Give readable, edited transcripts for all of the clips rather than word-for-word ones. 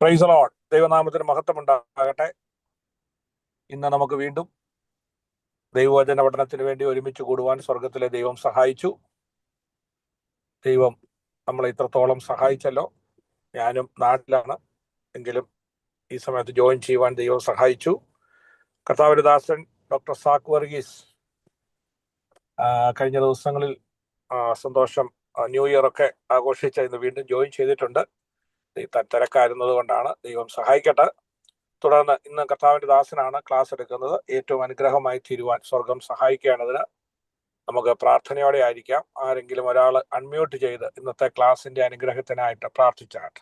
Price the Lord. ദൈവനാമത്തിന് മഹത്വം ഉണ്ടാകട്ടെ. ഇന്ന് നമുക്ക് വീണ്ടും ദൈവവചന പഠനത്തിന് വേണ്ടി ഒരുമിച്ച് കൂടുവാൻ സ്വർഗത്തിലെ ദൈവം സഹായിച്ചു. ദൈവം നമ്മളെ ഇത്രത്തോളം സഹായിച്ചല്ലോ. ഞാനും നാട്ടിലാണ്, എങ്കിലും ഈ സമയത്ത് ജോയിൻ ചെയ്യുവാൻ ദൈവം സഹായിച്ചു. കർത്താവിന്റെ ദാസൻ ഡോക്ടർ സാക്ക് വർഗീസ് കഴിഞ്ഞ ദിവസങ്ങളിൽ സന്തോഷം ന്യൂ ഇയർ ഒക്കെ ആഘോഷിച്ച ഇന്ന് വീണ്ടും ജോയിൻ ചെയ്തിട്ടുണ്ട്. തിരക്കായിരുന്നത് കൊണ്ടാണ്. ദൈവം സഹായിക്കട്ടെ. തുടർന്ന് ഇന്ന് കർത്താവിന്റെ ദാസനാണ് ക്ലാസ് എടുക്കുന്നത്. ഏറ്റവും അനുഗ്രഹമായി തീരുവാൻ സ്വർഗം സഹായിക്കുകയാണതിന്. നമുക്ക് പ്രാർത്ഥനയോടെ ആയിരിക്കാം. ആരെങ്കിലും ഒരാൾ അൺമ്യൂട്ട് ചെയ്ത് ഇന്നത്തെ ക്ലാസിന്റെ അനുഗ്രഹത്തിനായിട്ട് പ്രാർത്ഥിച്ചാട്ടെ.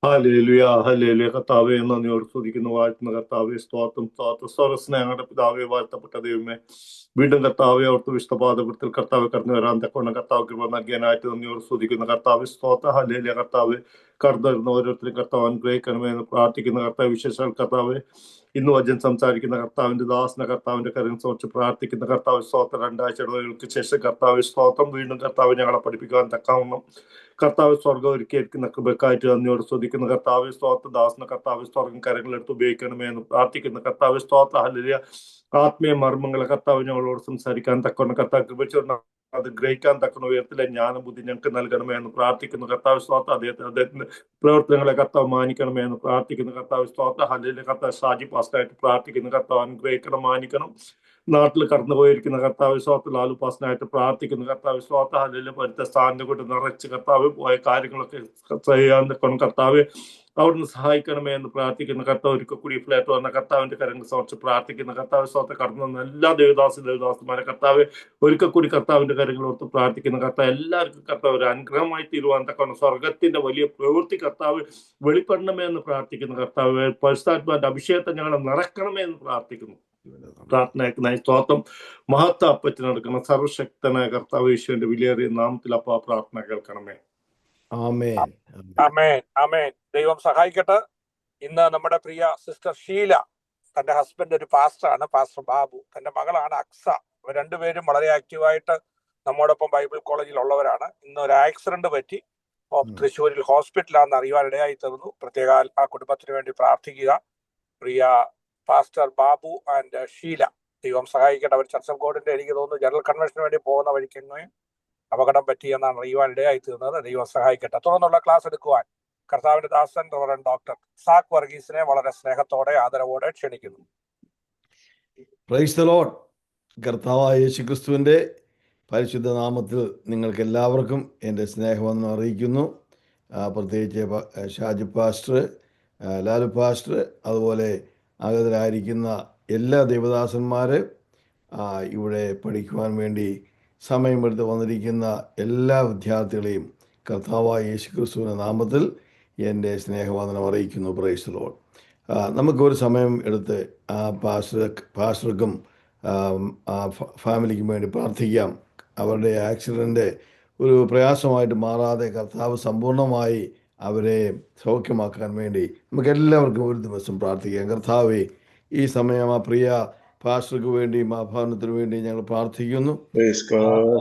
Hallelujah, hallelujah. കർത്താവേ, നന്ദിയോട് സ്തുതിക്കുന്നു, വാഴ്ത്തുന്ന കർത്താവേ, സ്തോത്രം സ്തോത്രം. സ്വർഗസ്നേഹങ്ങളുടെ പിതാവേ, വാഴ്ത്തപ്പെട്ട ദൈവമേ, വീണ്ടും കർത്താവെ ഓർത്ത് വിശുദ്ധപാദപുരത്തിൽ കർത്താവ് കടന്നു വരാൻ തക്കവണ്ണം കർത്താവ് കൃപ നൽകിയാനായിട്ട് നന്ദിയോട് സ്തുതിക്കുന്ന കർത്താവ് സ്തോത്ര. ഹല്ലേലൂയ. കർത്താവ് കടന്നു വരുന്ന ഓരോരുത്തരും കർത്താവ് അനുഗ്രഹിക്കണമേ എന്ന് പ്രാർത്ഥിക്കുന്ന കർത്താവ്, വിശേഷ കർത്താവ് ഇന്ന് വചനം സംസാരിക്കുന്ന കർത്താവിന്റെ ദാസന കർത്താവിന്റെ കരം സമർപ്പിച്ച് പ്രാർത്ഥിക്കുന്ന കർത്താവ് സ്തോത്രം. 2 ആഴ്ചകൾക്ക് ശേഷം കർത്താവ് സ്തോത്രം വീണ്ടും കർത്താവ് ഞങ്ങളെ പഠിപ്പിക്കാൻ തക്കവണ്ണം കർത്താവ് സ്വർഗം ഒരുക്കിയിരിക്കുന്ന കൃപക്കായിട്ട് നന്ദിയോട് സ്തുതിക്കുന്ന കർത്താവ് സ്തോത്ര. ദാസന കർത്താവ് സ്വർഗം കരങ്ങളെടുത്ത് ഉപയോഗിക്കണമേ എന്ന് പ്രാർത്ഥിക്കുന്ന കർത്താവ് സ്തോത്ര. ഹല്ലേലൂയ. ആത്മീയ മർമ്മങ്ങളെ കർത്താവ് ഞങ്ങളോട് സംസാരിക്കാൻ തക്കവണ്ണം കർത്താവ് കൃപ അത് ഗ്രഹിക്കാൻ തക്കുന്ന ഉയരത്തിലെ ജ്ഞാനബുദ്ധി ഞങ്ങൾക്ക് നൽകണമേ എന്ന് പ്രാർത്ഥിക്കുന്നു കർത്താവ് സ്തോത്ര. അദ്ദേഹത്തിന്റെ പ്രവർത്തനങ്ങളെ കർത്താവ് മാനിക്കണമേ എന്ന് പ്രാർത്ഥിക്കുന്ന കർത്താവ് സ്തോത്ര. ഹല്ലേലൂയ. കർത്താവ് ഷാജി പാസ്റ്ററായിട്ട് പ്രാർത്ഥിക്കുന്ന കർത്താവ് അനുഗ്രഹിക്കണം, മാനിക്കണം. നാട്ടിൽ കടന്നു പോയിരിക്കുന്ന കർത്താവ് സ്തോത്ര. ലാലു പാസ്റ്ററായിട്ട് പ്രാർത്ഥിക്കുന്ന കർത്താവ് സ്തോത്ര. ഹല്ലേലൂയ. പരിത്ത സ്ഥാനം കൊണ്ട് നിറച്ച് കർത്താവ് പോയ കാര്യങ്ങളൊക്കെ ചെയ്യാൻ തക്കണം കർത്താവ് അവിടുന്ന് സഹായിക്കണമേ എന്ന് പ്രാർത്ഥിക്കുന്ന കർത്താവ്. ഒരിക്കൽ കൂടി ഫ്ലാറ്റ് വന്ന കർത്താവിന്റെ കരങ്ങൾ സമർപ്പിച്ച് പ്രാർത്ഥിക്കുന്ന കർത്താവ് സ്തോത്ര. കടന്നു വന്ന എല്ലാ ദേവദാസന്മാരെ കർത്താവ് ഒരിക്കൽ കൂടി കർത്താവിന്റെ കരങ്ങൾ ഓർത്ത് പ്രാർത്ഥിക്കുന്ന കർത്താവ് എല്ലാവർക്കും കർത്താവ് ഒരു അനുഗ്രഹമായി തീരുവാൻ തക്കണം സ്വർഗത്തിന്റെ വലിയ പ്രവൃത്തി കർത്താവ് വെളിപ്പെടണമേ എന്ന് പ്രാർത്ഥിക്കുന്ന കർത്താവ്. പരിശുദ്ധാത്മാവിന്റെ അഭിഷേകത്തെ ഞങ്ങളെ നിറക്കണമേ എന്ന് പ്രാർത്ഥിക്കുന്നു. പ്രാർത്ഥനയ്ക്ക് സ്തോത്രം. മഹത്വ അപ്പത്തിന് നടക്കുന്ന സർവശക്തനായ കർത്താവ് യേശുവിന്റെ വിലയേറിയ നാമത്തിൽ അപ്പ പ്രാർത്ഥന കേൾക്കണമേ. ആമേൻ, ആമേൻ. ദൈവം സഹായിക്കട്ടെ. ഇന്ന് നമ്മുടെ പ്രിയ സിസ്റ്റർ ഷീല, തന്റെ ഹസ്ബൻഡ് ഒരു പാസ്റ്ററാണ്, പാസ്റ്റർ ബാബു. തന്റെ മകളാണ് അക്സ. അവർ രണ്ടുപേരും വളരെ ആക്റ്റീവായിട്ട് നമ്മോടൊപ്പം ബൈബിൾ കോളേജിൽ ഉള്ളവരാണ്. ഇന്ന് ഒരു ആക്സിഡന്റ് പറ്റി തൃശ്ശൂരിൽ ഹോസ്പിറ്റലാണെന്ന് അറിയുവാനിടയായി തീർന്നു. പ്രത്യേക ആ കുടുംബത്തിന് വേണ്ടി പ്രാർത്ഥിക്കുക. പ്രിയ പാസ്റ്റർ ബാബു ആൻഡ് ഷീല, ദൈവം സഹായിക്കട്ടെ. അവർ ചർച്ച് ഓഫ് ഗോഡിന്റെ എനിക്ക് തോന്നുന്നു ജനറൽ കൺവെൻഷന് വേണ്ടി പോകുന്ന വഴിക്കെങ്ങും അപകടം പറ്റിയെന്നാണ് അറിയുവാനിടയായി തീർന്നത്. ദൈവം സഹായിക്കട്ടെ. തുടർന്നുള്ള ക്ലാസ് എടുക്കുവാൻ കർത്താവിന്റെ ദാസൻ റവറൻഡ് ഡോക്ടർ സാക്ക് വർഗീസിനെ വളരെ സ്നേഹത്തോടെ ആദരവോടെ ക്ഷണിക്കുന്നു. Price the Lord. കർത്താവായ യേശുക്രിസ്തുവിന്റെ പരിശുദ്ധ നാമത്തിൽ നിങ്ങൾക്ക് എല്ലാവർക്കും എൻ്റെ സ്നേഹവന്ദനം അറിയിക്കുന്നു. പ്രത്യേകിച്ച് ഷാജി പാസ്റ്റർ, ലാലു പാസ്റ്റർ, അതുപോലെ ആഗതരായിരിക്കുന്ന എല്ലാ ദൈവദാസന്മാർ, ഇവിടെ പഠിക്കുവാൻ വേണ്ടി സമയമെടുത്ത് വന്നിരിക്കുന്ന എല്ലാ വിദ്യാർത്ഥികളെയും കർത്താവായ യേശുക്രിസ്തുവിൻ്റെ നാമത്തിൽ എൻ്റെ സ്നേഹവന്ദനം അറിയിക്കുന്നു. Price the Lord. നമുക്കൊരു സമയം എടുത്ത് പാസ്റ്റർക്കും ഫാമിലിക്കും വേണ്ടി പ്രാർത്ഥിക്കാം. അവരുടെ ആക്സിഡൻ്റ് ഒരു പ്രയാസമായിട്ട് മാറാതെ കർത്താവ് സമ്പൂർണ്ണമായി അവരെ സൗഖ്യമാക്കാൻ വേണ്ടി നമുക്ക് എല്ലാവർക്കും ഒരു ദിവസം പ്രാർത്ഥിക്കാം. കർത്താവേ, ഈ സമയം ആ പ്രിയ പാസ്റ്റർക്ക് വേണ്ടിയും ആ ഭവനത്തിന് വേണ്ടി ഞങ്ങൾ പ്രാർത്ഥിക്കുന്നു.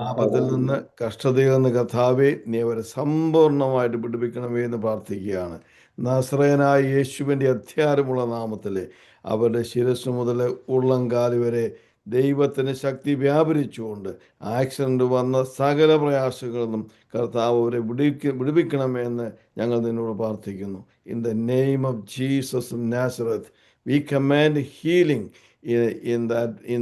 ആപത്തിൽ നിന്ന്, കഷ്ടതയിൽ നിന്ന് കർത്താവേ, നീ അവരെ സമ്പൂർണ്ണമായിട്ട് പിടിപ്പിക്കണമേ എന്ന് പ്രാർത്ഥിക്കുകയാണ്. നസ്രയനായ യേശുവിൻ്റെ അധികാരമുള്ള നാമത്തിൽ അവരുടെ ശിരസ് മുതൽ ഉള്ളംകാല് വരെ ദൈവത്തിന് ശക്തി വ്യാപരിച്ചുകൊണ്ട് ആക്സിഡന്റ് വന്ന സകല പ്രയാസങ്ങളിൽ നിന്നും കർത്താവ് അവരെ വിടുവിക്കണമെന്ന് ഞങ്ങൾ നിന്നോട് പ്രാർത്ഥിക്കുന്നു. In the name of Jesus നാസറത്ത് V command healing in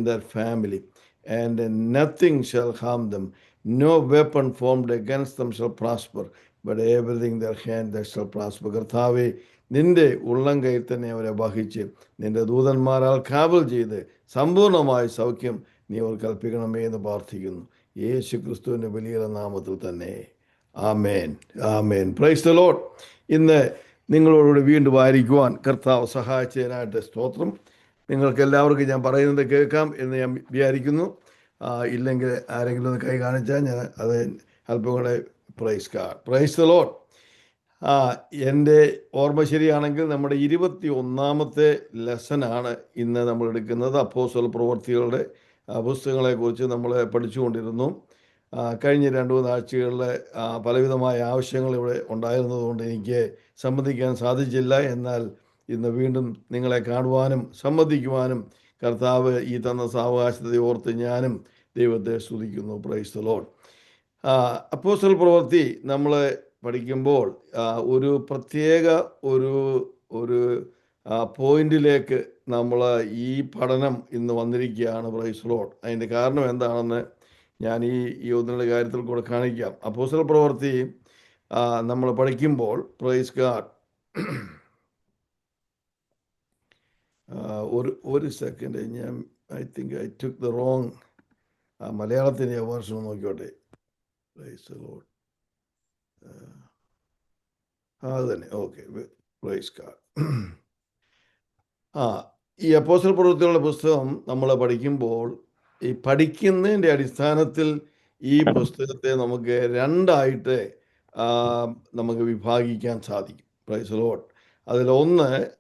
that family, and nothing shall harm them. No weapon formed against them shall prosper, but everything their hand that shall prosper. കർത്താവേ, നിന്റെ ഉള്ളം കയ്യിൽ തന്നെ അവരെ വഹിച്ച് നിന്റെ ദൂതന്മാരാൽ കാവൽ ചെയ്ത് സമ്പൂർണ്ണമായ സൗഖ്യം നീ അവർ കൽപ്പിക്കണമേ എന്ന് പ്രാർത്ഥിക്കുന്നു. യേശു ക്രിസ്തുവിൻ്റെ വലിയ നാമത്തിൽ തന്നെ. ആമേൻ, ആമേൻ. Praise the Lord. ഇന്ന് നിങ്ങളോട് വീണ്ടും ആയിരിക്കുവാൻ കർത്താവ് സഹായിച്ചതിനായിട്ട് സ്തോത്രം. നിങ്ങൾക്ക് എല്ലാവർക്കും ഞാൻ പറയുന്നത് കേൾക്കാം എന്ന് ഞാൻ വിചാരിക്കുന്നു. ഇല്ലെങ്കിൽ ആരെങ്കിലും ഒന്ന് കൈ കാണിച്ചാൽ ഞാൻ അത് അല്പം കൂടെ പ്രൈസ് ദി ലോർഡ്. എൻ്റെ ഓർമ്മ ശരിയാണെങ്കിൽ നമ്മുടെ 21ാമത്തെ ലെസനാണ് ഇന്ന് നമ്മൾ എടുക്കുന്നത്. അപ്പോസ്തല പ്രവൃത്തികളുടെ പുസ്തകങ്ങളെക്കുറിച്ച് നമ്മൾ പഠിച്ചുകൊണ്ടിരുന്നു. കഴിഞ്ഞ 2-3 ആഴ്ചകളിലെ പലവിധമായ ആവശ്യങ്ങൾ ഇവിടെ ഉണ്ടായിരുന്നതുകൊണ്ട് എനിക്ക് സംബന്ധിക്കാൻ സാധിച്ചില്ല. എന്നാൽ ഇന്ന് വീണ്ടും നിങ്ങളെ കാണുവാനും സംബന്ധിക്കുവാനും കർത്താവ് ഈ തന്ന സാവകാശത്തെ ഓർത്ത് ഞാനും ദൈവത്തെ സ്തുതിക്കുന്നു. Price the Lord. അപ്പോസ്തല പ്രവൃത്തി നമ്മൾ പഠിക്കുമ്പോൾ ഒരു പ്രത്യേക ഒരു ഒരു പോയിന്റിലേക്ക് നമ്മൾ ഈ പഠനം ഇന്ന് വന്നിരിക്കുകയാണ്. Price the Lord. അതിൻ്റെ കാരണം എന്താണെന്ന് ഞാൻ ഈ ഒന്നിൻ്റെ കാര്യത്തിൽ കൂടെ കാണിക്കാം. അപ്പോസ്തല പ്രവൃത്തി നമ്മൾ പഠിക്കുമ്പോൾ പ്രൈസ് ഗാഡ്, ഒരു സെക്കൻഡ്, ഞാൻ I think I took the wrong മലയാളത്തിൻ്റെ വേർഷൻ നോക്കിക്കോട്ടെ. Praise the Lord. അത് തന്നെ, ഓക്കെ. Praise God. ഈ അപ്പോസ്തല പ്രവൃത്തികളുടെ പുസ്തകം നമ്മൾ പഠിക്കുമ്പോൾ ഈ പഠിക്കുന്നതിൻ്റെ അടിസ്ഥാനത്തിൽ ഈ പുസ്തകത്തെ നമുക്ക് രണ്ടായിട്ട് നമുക്ക് വിഭാഗിക്കാൻ സാധിക്കും. Price the Lord.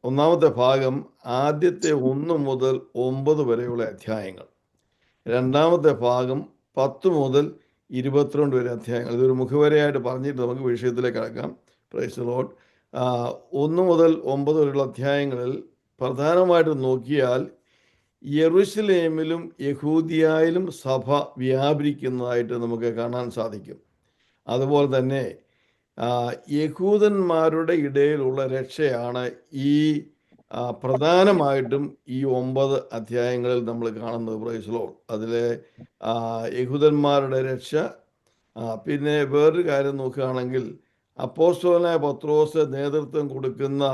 ഒന്നാമത്തെ ഭാഗം ആദ്യത്തെ 1 മുതൽ 9 വരെയുള്ള അധ്യായങ്ങൾ, രണ്ടാമത്തെ ഭാഗം 10 മുതൽ 22 വരെ അധ്യായങ്ങൾ. ഇതൊരു മുഖവരയായിട്ട് പറഞ്ഞിട്ട് നമുക്ക് വിഷയത്തിലേക്ക് കടക്കാം. Price the Lord. 1 മുതൽ 9 വരെയുള്ള അധ്യായങ്ങളിൽ പ്രധാനമായിട്ട് നോക്കിയാൽ യെരുശലേമിലും യഹൂദിയയിലും സഭ വ്യാപരിക്കുന്നതായിട്ട് നമുക്ക് കാണാൻ സാധിക്കും. അതുപോലെ തന്നെ യഹൂദന്മാരുടെ ഇടയിലുള്ള രക്ഷയാണ് ഈ പ്രധാനമായിട്ടും ഈ 9 അധ്യായങ്ങളിൽ നമ്മൾ കാണുന്നത്. Price the Lord. അതിലെ യഹൂദന്മാരുടെ രക്ഷ. പിന്നെ വേറൊരു കാര്യം നോക്കുകയാണെങ്കിൽ അപ്പോസ്തലനായ പത്രോസ് നേതൃത്വം കൊടുക്കുന്ന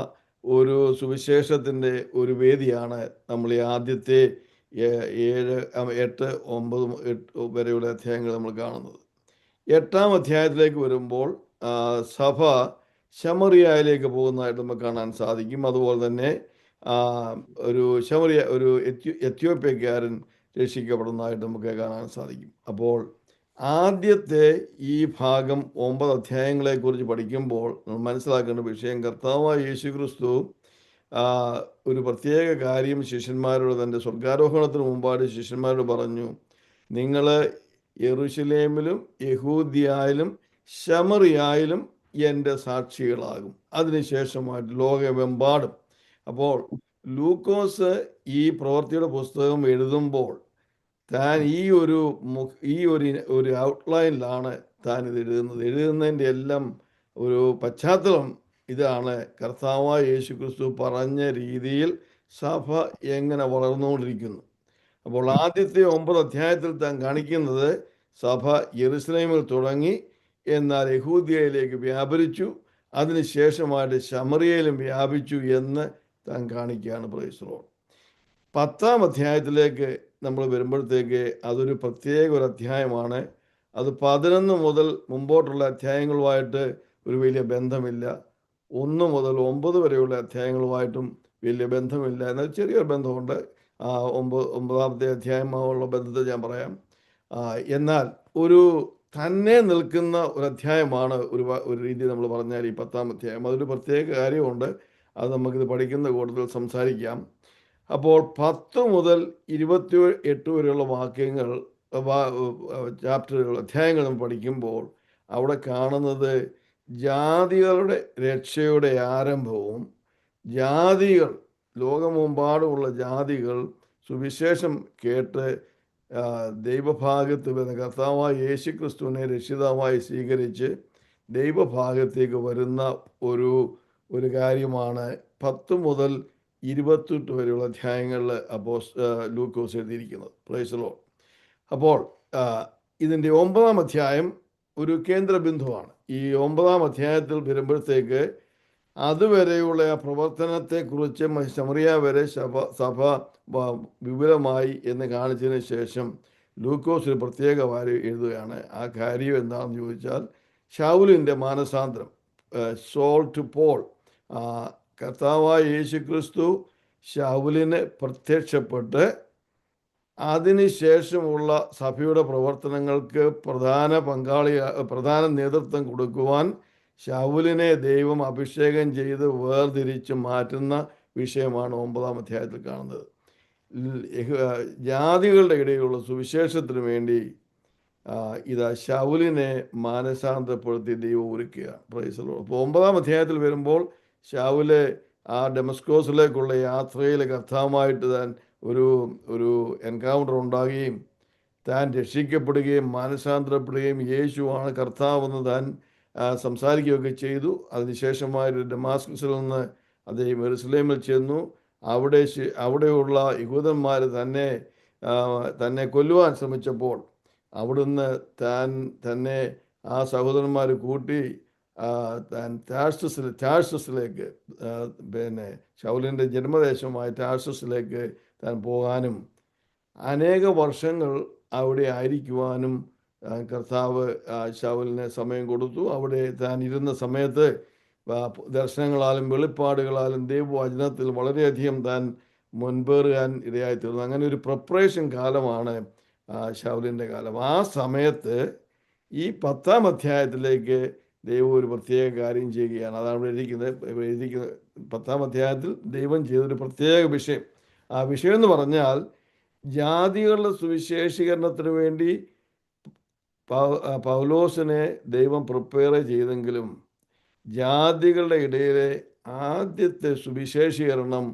ഒരു സുവിശേഷത്തിൻ്റെ ഒരു വേദിയാണ് നമ്മൾ ഈ ആദ്യത്തെ 7, 8, 9 വരെയുള്ള അധ്യായങ്ങൾ നമ്മൾ കാണുന്നത്. 8-ാം അധ്യായത്തിലേക്ക് വരുമ്പോൾ സഭ ശമറിയയിലേക്ക് പോകുന്നതായിട്ട് നമുക്ക് കാണാൻ സാധിക്കും. അതുപോലെ തന്നെ ഒരു എത്യോപ്യക്കാരൻ രക്ഷിക്കപ്പെടുന്നതായിട്ട് നമുക്ക് കാണാൻ സാധിക്കും. അപ്പോൾ ആദ്യത്തെ ഈ ഭാഗം 9 അധ്യായങ്ങളെക്കുറിച്ച് പഠിക്കുമ്പോൾ നമ്മൾ മനസ്സിലാക്കേണ്ട വിഷയം, കർത്താവായ യേശുക്രിസ്തു ഒരു പ്രത്യേക കാര്യം ശിഷ്യന്മാരോട്, തൻ്റെ സ്വർഗാരോഹണത്തിന് മുമ്പായിട്ട് ശിഷ്യന്മാരോട് പറഞ്ഞു, നിങ്ങൾ യെരുശലേമിലും യഹൂദിയയിലും ശമറിയയിലും എൻ്റെ സാക്ഷികളാകും, അതിനുശേഷമായിട്ട് ലോകമെമ്പാടും. അപ്പോൾ ലൂക്കോസ് ഈ പ്രവൃത്തിയുടെ പുസ്തകം എഴുതുമ്പോൾ താൻ ഈ ഒരു ഔട്ട്ലൈനിലാണ് താൻ ഇത് എഴുതുന്നതിൻ്റെ എല്ലാം ഒരു പശ്ചാത്തലം ഇതാണ്. കർത്താവായ യേശുക്രിസ്തു പറഞ്ഞ രീതിയിൽ സഭ എങ്ങനെ വളർന്നുകൊണ്ടിരിക്കുന്നു. അപ്പോൾ ആദ്യത്തെ 9 അധ്യായത്തിൽ താൻ കാണിക്കുന്നത് സഭ യെരുശലേമിൽ തുടങ്ങി, എന്നാൽ യഹൂദിയയിലേക്ക് വ്യാപരിച്ചു, അതിനുശേഷമായിട്ട് ശമറിയയിലും വ്യാപിച്ചു എന്ന് താൻ കാണിക്കുകയാണ്. Price the Lord. 10-ാം അധ്യായത്തിലേക്ക് നമ്മൾ വരുമ്പോഴത്തേക്ക് അതൊരു പ്രത്യേക ഒരു അധ്യായമാണ്. അത് 11 മുതൽ മുമ്പോട്ടുള്ള അധ്യായങ്ങളുമായിട്ട് ഒരു വലിയ ബന്ധമില്ല. 1 മുതൽ 9 വരെയുള്ള അധ്യായങ്ങളുമായിട്ടും വലിയ ബന്ധമില്ല. എന്നാൽ ചെറിയൊരു ബന്ധമുണ്ട്. 9-ാമത്തെ അധ്യായമുള്ള ബന്ധത്തെ ഞാൻ പറയാം. എന്നാൽ ഒരു തന്നെ നിൽക്കുന്ന ഒരു അധ്യായമാണ് ഒരു രീതി നമ്മൾ പറഞ്ഞാൽ ഈ 10-ാം അധ്യായം. അതൊരു പ്രത്യേക കാര്യമുണ്ട്. അത് നമുക്കിത് പഠിക്കുന്ന കൂട്ടത്തിൽ സംസാരിക്കാം. അപ്പോൾ 10 മുതൽ 28 വരെയുള്ള വാക്യങ്ങൾ, ചാപ്റ്ററുകൾ, അധ്യായങ്ങൾ നമ്മൾ പഠിക്കുമ്പോൾ അവിടെ കാണുന്നത് ജാതികളുടെ രക്ഷയുടെ ആരംഭവും, ജാതികൾ, ലോകമെമ്പാടുമുള്ള ജാതികൾ സുവിശേഷം കേട്ട് ദൈവഭാഗത്ത് വരുന്ന കർത്താവായ യേശുക്രിസ്തുവിനെ രക്ഷിതാവായി സ്വീകരിച്ച് ദൈവഭാഗത്തേക്ക് വരുന്ന ഒരു കാര്യമാണ് 10 മുതൽ 28 വരെയുള്ള അധ്യായങ്ങളിൽ ലൂക്കോസ് എഴുതിയിരിക്കുന്നത്. Price the Lord. അപ്പോൾ ഇതിൻ്റെ 9-ാം അധ്യായം ഒരു കേന്ദ്ര ബിന്ദുവാണ്. ഈ 9-ാം അധ്യായത്തിൽ വരുമ്പോഴത്തേക്ക് അതുവരെയുള്ള ആ പ്രവർത്തനത്തെക്കുറിച്ച് ശമറിയ വരെ സഭ വിപുലമായി എന്ന് കാണിച്ചതിന് ശേഷം ലൂക്കോസ് ഒരു പ്രത്യേക കാര്യം എഴുതുകയാണ്. ആ കാര്യം എന്താണെന്ന് ചോദിച്ചാൽ ശൗലിൻ്റെ മാനസാന്തരം, സോൾ ടു പോൾ. കർത്താവായ യേശുക്രിസ്തു ശൗലിന് പ്രത്യക്ഷപ്പെട്ട് അതിനുശേഷമുള്ള സഭയുടെ പ്രവർത്തനങ്ങൾക്ക് പ്രധാന നേതൃത്വം കൊടുക്കുവാൻ ശൗലിനെ ദൈവം അഭിഷേകം ചെയ്ത് വേർതിരിച്ച് മാറ്റുന്ന വിഷയമാണ് 9-ാം അധ്യായത്തിൽ കാണുന്നത്. ജാതികളുടെ ഇടയിലുള്ള സുവിശേഷത്തിന് വേണ്ടി ഇതാ ശൗലിനെ മാനസാന്തരപ്പെടുത്തി ദൈവം ഒരുക്കുകയാണ്. Price the Lord. അപ്പോൾ 9-ാം അധ്യായത്തിൽ വരുമ്പോൾ ശൗല് ആ ഡെമസ്കോസിലേക്കുള്ള യാത്രയിൽ കർത്താവുമായിട്ട് താൻ ഒരു എൻകൗണ്ടർ ഉണ്ടാകുകയും താൻ രക്ഷിക്കപ്പെടുകയും മാനസാന്തരപ്പെടുകയും യേശുവാണ് കർത്താവെന്ന് താൻ സംസാരിക്കുകയൊക്കെ ചെയ്തു. അതിനുശേഷമായൊരു ഡമാസ്കസിൽ നിന്ന് അദ്ദേഹം യെരുശലേമിൽ ചെന്നു. അവിടെയുള്ള യഹൂദന്മാർ തന്നെ കൊല്ലുവാൻ ശ്രമിച്ചപ്പോൾ അവിടുന്ന് തന്നെ ആ സഹോദരന്മാർ കൂട്ടി താൻ ടാർസസിലേക്ക് പിന്നെ ശൗലിൻ്റെ ജന്മദേശമായ ടാർസസിലേക്ക് താൻ പോകാനും അനേക വർഷങ്ങൾ അവിടെ ആയിരിക്കുവാനും കർത്താവ് ശൗലിന് സമയം കൊടുത്തു. അവിടെ താൻ ഇരുന്ന സമയത്ത് ദർശനങ്ങളാലും വെളിപ്പാടുകളാലും ദൈവവചനത്തിൽ വളരെയധികം താൻ മുൻപേറുവാൻ ഇടയായിത്തീർന്നു. അങ്ങനെ ഒരു പ്രിപ്പറേഷൻ കാലമാണ് ശൗലിൻ്റെ കാലം. ആ സമയത്ത് ഈ 10-ാം അധ്യായത്തിലേക്ക് ദൈവം ഒരു പ്രത്യേക കാര്യം ചെയ്യുകയാണ്. അതാണ് ഇവിടെ എഴുതിയിരിക്കുന്നത്. 10-ാം അധ്യായത്തിൽ ദൈവം ചെയ്തൊരു പ്രത്യേക വിഷയം. ആ വിഷയം എന്ന് പറഞ്ഞാൽ ജാതികളുടെ സുവിശേഷീകരണത്തിന് വേണ്ടി പൗലോസിനെ ദൈവം പ്രിപ്പയർ ചെയ്തെങ്കിലും ജാതികളുടെ ഇടയിലെ ആദ്യത്തെ സുവിശേഷീകരണം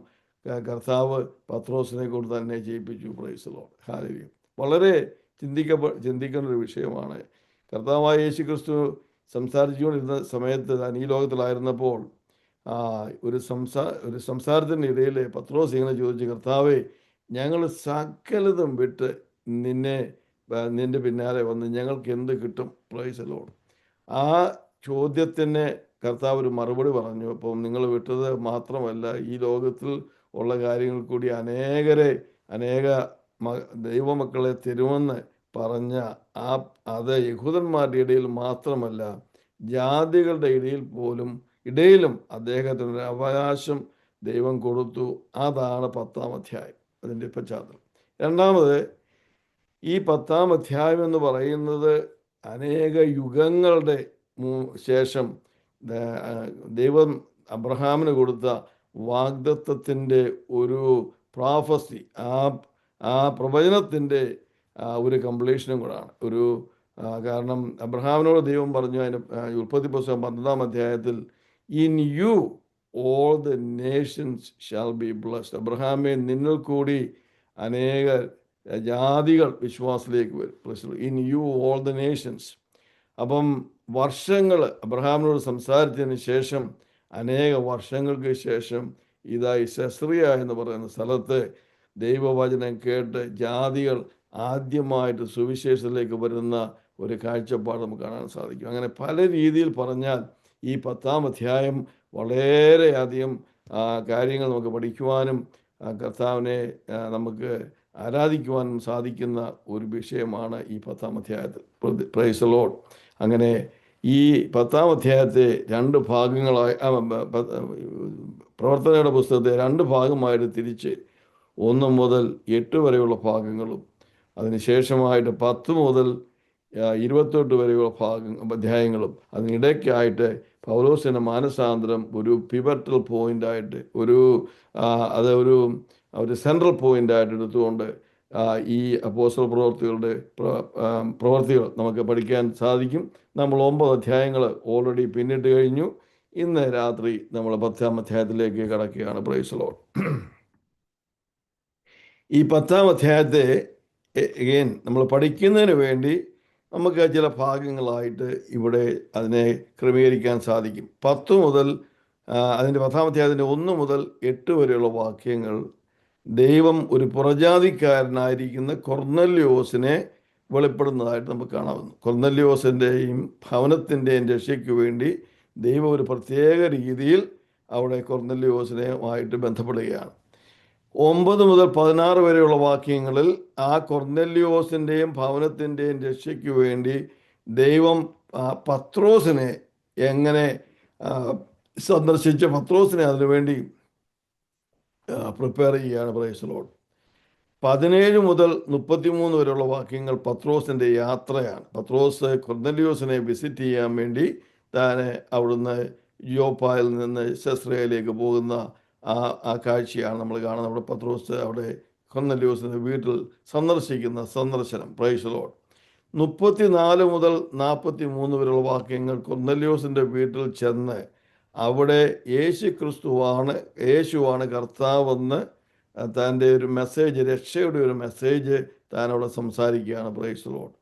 കർത്താവ് പത്രോസിനെ കൊണ്ട് തന്നെ ചെയ്യിപ്പിച്ചു. Praise the Lord. ഹല്ലേലൂയ. വളരെ ചിന്തിക്കേണ്ട ഒരു വിഷയമാണ്. കർത്താവായ യേശു ക്രിസ്തു സംസാരിച്ചുകൊണ്ടിരുന്ന സമയത്ത് താൻ ഈ ലോകത്തിലായിരുന്നപ്പോൾ ഒരു സംസാരത്തിൻ്റെ ഇടയിൽ പത്രോസ് ഇങ്ങനെ ചോദിച്ചു, കർത്താവേ, ഞങ്ങൾ സകലതും വിട്ട് നിന്റെ പിന്നാലെ വന്ന് ഞങ്ങൾക്ക് എന്ത് കിട്ടും? Price the Lord. ആ ചോദ്യത്തിന് കർത്താവ് ഒരു മറുപടി പറഞ്ഞു. അപ്പം നിങ്ങൾ വിട്ടത് മാത്രമല്ല, ഈ ലോകത്തിൽ ഉള്ള കാര്യങ്ങൾ കൂടി അനേക ദൈവമക്കളെ തരുമെന്ന് പറഞ്ഞ അത് യഹൂദന്മാരുടെ ഇടയിൽ മാത്രമല്ല, ജാതികളുടെ ഇടയിലും അദ്ദേഹത്തിന് അവകാശം ദൈവം കൊടുത്തു. അതാണ് 10-ാം അധ്യായം, അതിൻ്റെ പശ്ചാത്തലം. രണ്ടാമത്, ഈ 10-ാം അധ്യായം എന്ന് പറയുന്നത് അനേക യുഗങ്ങളുടെ ശേഷം ദൈവം അബ്രഹാമിന് കൊടുത്ത വാഗ്ദത്തത്തിൻ്റെ ഒരു പ്രോഫസി, ആ പ്രവചനത്തിൻ്റെ ഒരു കംപ്ലീഷനും കൂടാണ്. കാരണം അബ്രഹാമിനോട് ദൈവം പറഞ്ഞു, അതിന് ഉൽപ്പത്തി പുസ്തകം 12-ാം അധ്യായത്തിൽ, in you all the nations shall be blessed. അബ്രഹാമെ, നിന്നിൽ കൂടി അനേക ജാതികൾ വിശ്വാസത്തിലേക്ക് വരും. In you all the nations. അപ്പം വർഷങ്ങൾ അബ്രഹാമിനോട് സംസാരിച്ചതിന് ശേഷം അനേക വർഷങ്ങൾക്ക് ശേഷം ഇതായി സെസറിയ എന്ന് പറയുന്ന സ്ഥലത്ത് ദൈവവചനം കേട്ട് ജാതികൾ ആദ്യമായിട്ട് സുവിശേഷത്തിലേക്ക് വരുന്ന ഒരു കാഴ്ചപ്പാട് നമുക്ക് കാണാൻ സാധിക്കും. അങ്ങനെ പല രീതിയിൽ പറഞ്ഞാൽ ഈ 10-ാം അധ്യായം വളരെയധികം കാര്യങ്ങൾ നമുക്ക് പഠിക്കുവാനും കർത്താവിനെ നമുക്ക് ആരാധിക്കുവാനും സാധിക്കുന്ന ഒരു വിഷയമാണ് ഈ 10-ാം അധ്യായത്തിൽ. Price the Lord. അങ്ങനെ ഈ 10-ാം അധ്യായത്തെ 2 ഭാഗങ്ങളായി, പ്രവർത്തനയുടെ പുസ്തകത്തെ 2 ഭാഗമായിട്ട് തിരിച്ച് 1 മുതൽ 8 വരെയുള്ള ഭാഗങ്ങളും അതിനുശേഷമായിട്ട് 10 മുതൽ 28 വരെയുള്ള അധ്യായങ്ങളും അതിനിടയ്ക്കായിട്ട് പൗലോസിൻ്റെ മാനസാന്തരം ഒരു പിവറ്റൽ പോയിൻ്റായിട്ട് ഒരു സെൻട്രൽ പോയിൻ്റായിട്ട് എടുത്തുകൊണ്ട് ഈ അപ്പോസ്തല പ്രവർത്തികൾ നമുക്ക് പഠിക്കാൻ സാധിക്കും. നമ്മൾ 9 അധ്യായങ്ങൾ ഓൾറെഡി പിന്നിട്ട് കഴിഞ്ഞു. ഇന്ന് രാത്രി നമ്മൾ 10-ാം അധ്യായത്തിലേക്ക് കടക്കുകയാണ്. Price the Lord. ഈ 10-ാം അധ്യായത്തെ നമ്മൾ പഠിക്കുന്നതിന് വേണ്ടി നമുക്ക് ചില ഭാഗങ്ങളായിട്ട് ഇവിടെ അതിനെ ക്രമീകരിക്കാൻ സാധിക്കും. 10 മുതൽ അതിൻ്റെ 10-ാം അധ്യായത്തിൻ്റെ 1 മുതൽ 8 വരെയുള്ള വാക്യങ്ങൾ ദൈവം ഒരു പുറജാതിക്കാരനായിരിക്കുന്ന കൊർന്നല്യോസിനെ വെളിപ്പെടുന്നതായിട്ട് നമുക്ക് കാണാവുന്നു. കൊർന്നല്യോസിൻ്റെയും ഭവനത്തിൻ്റെയും രക്ഷയ്ക്ക് വേണ്ടി ദൈവം ഒരു പ്രത്യേക രീതിയിൽ അവിടെ കൊർന്നല്യോസിനുമായിട്ട് ബന്ധപ്പെടുകയാണ്. 9 മുതൽ 16 വരെയുള്ള വാക്യങ്ങളിൽ ആ കൊർന്നല്യോസിൻ്റെയും ഭവനത്തിൻ്റെയും രക്ഷയ്ക്ക് വേണ്ടി ദൈവം പത്രോസിനെ എങ്ങനെ സന്ദർശിച്ച പത്രോസിനെ അതിനുവേണ്ടി പ്രിപ്പയർ ചെയ്യുകയാണ്. Price the Lord. 17 മുതൽ 33 വരെയുള്ള വാക്യങ്ങൾ പത്രോസിൻ്റെ യാത്രയാണ്. പത്രോസ് കൊർന്നല്യോസിനെ വിസിറ്റ് ചെയ്യാൻ വേണ്ടി അവിടുന്ന് യോപ്പായിൽ നിന്ന് സെസ്രയിലേക്ക് പോകുന്ന ആ കാഴ്ചയാണ് നമ്മൾ കാണുന്നത്. അവിടെ പത്രോസ് അവിടെ കൊർന്നല്യോസിൻ്റെ വീട്ടിൽ സന്ദർശിക്കുന്ന സന്ദർശനം. Price the Lord. 34 മുതൽ 43 വരെയുള്ള വാക്യങ്ങൾ കൊർന്നല്യോസിൻ്റെ വീട്ടിൽ ചെന്ന് അവിടെ യേശുവാണ് കർത്താവെന്ന് തൻ്റെ ഒരു മെസ്സേജ്, രക്ഷയുടെ ഒരു മെസ്സേജ് താൻ അവിടെ സംസാരിക്കുകയാണ്. Price the Lord.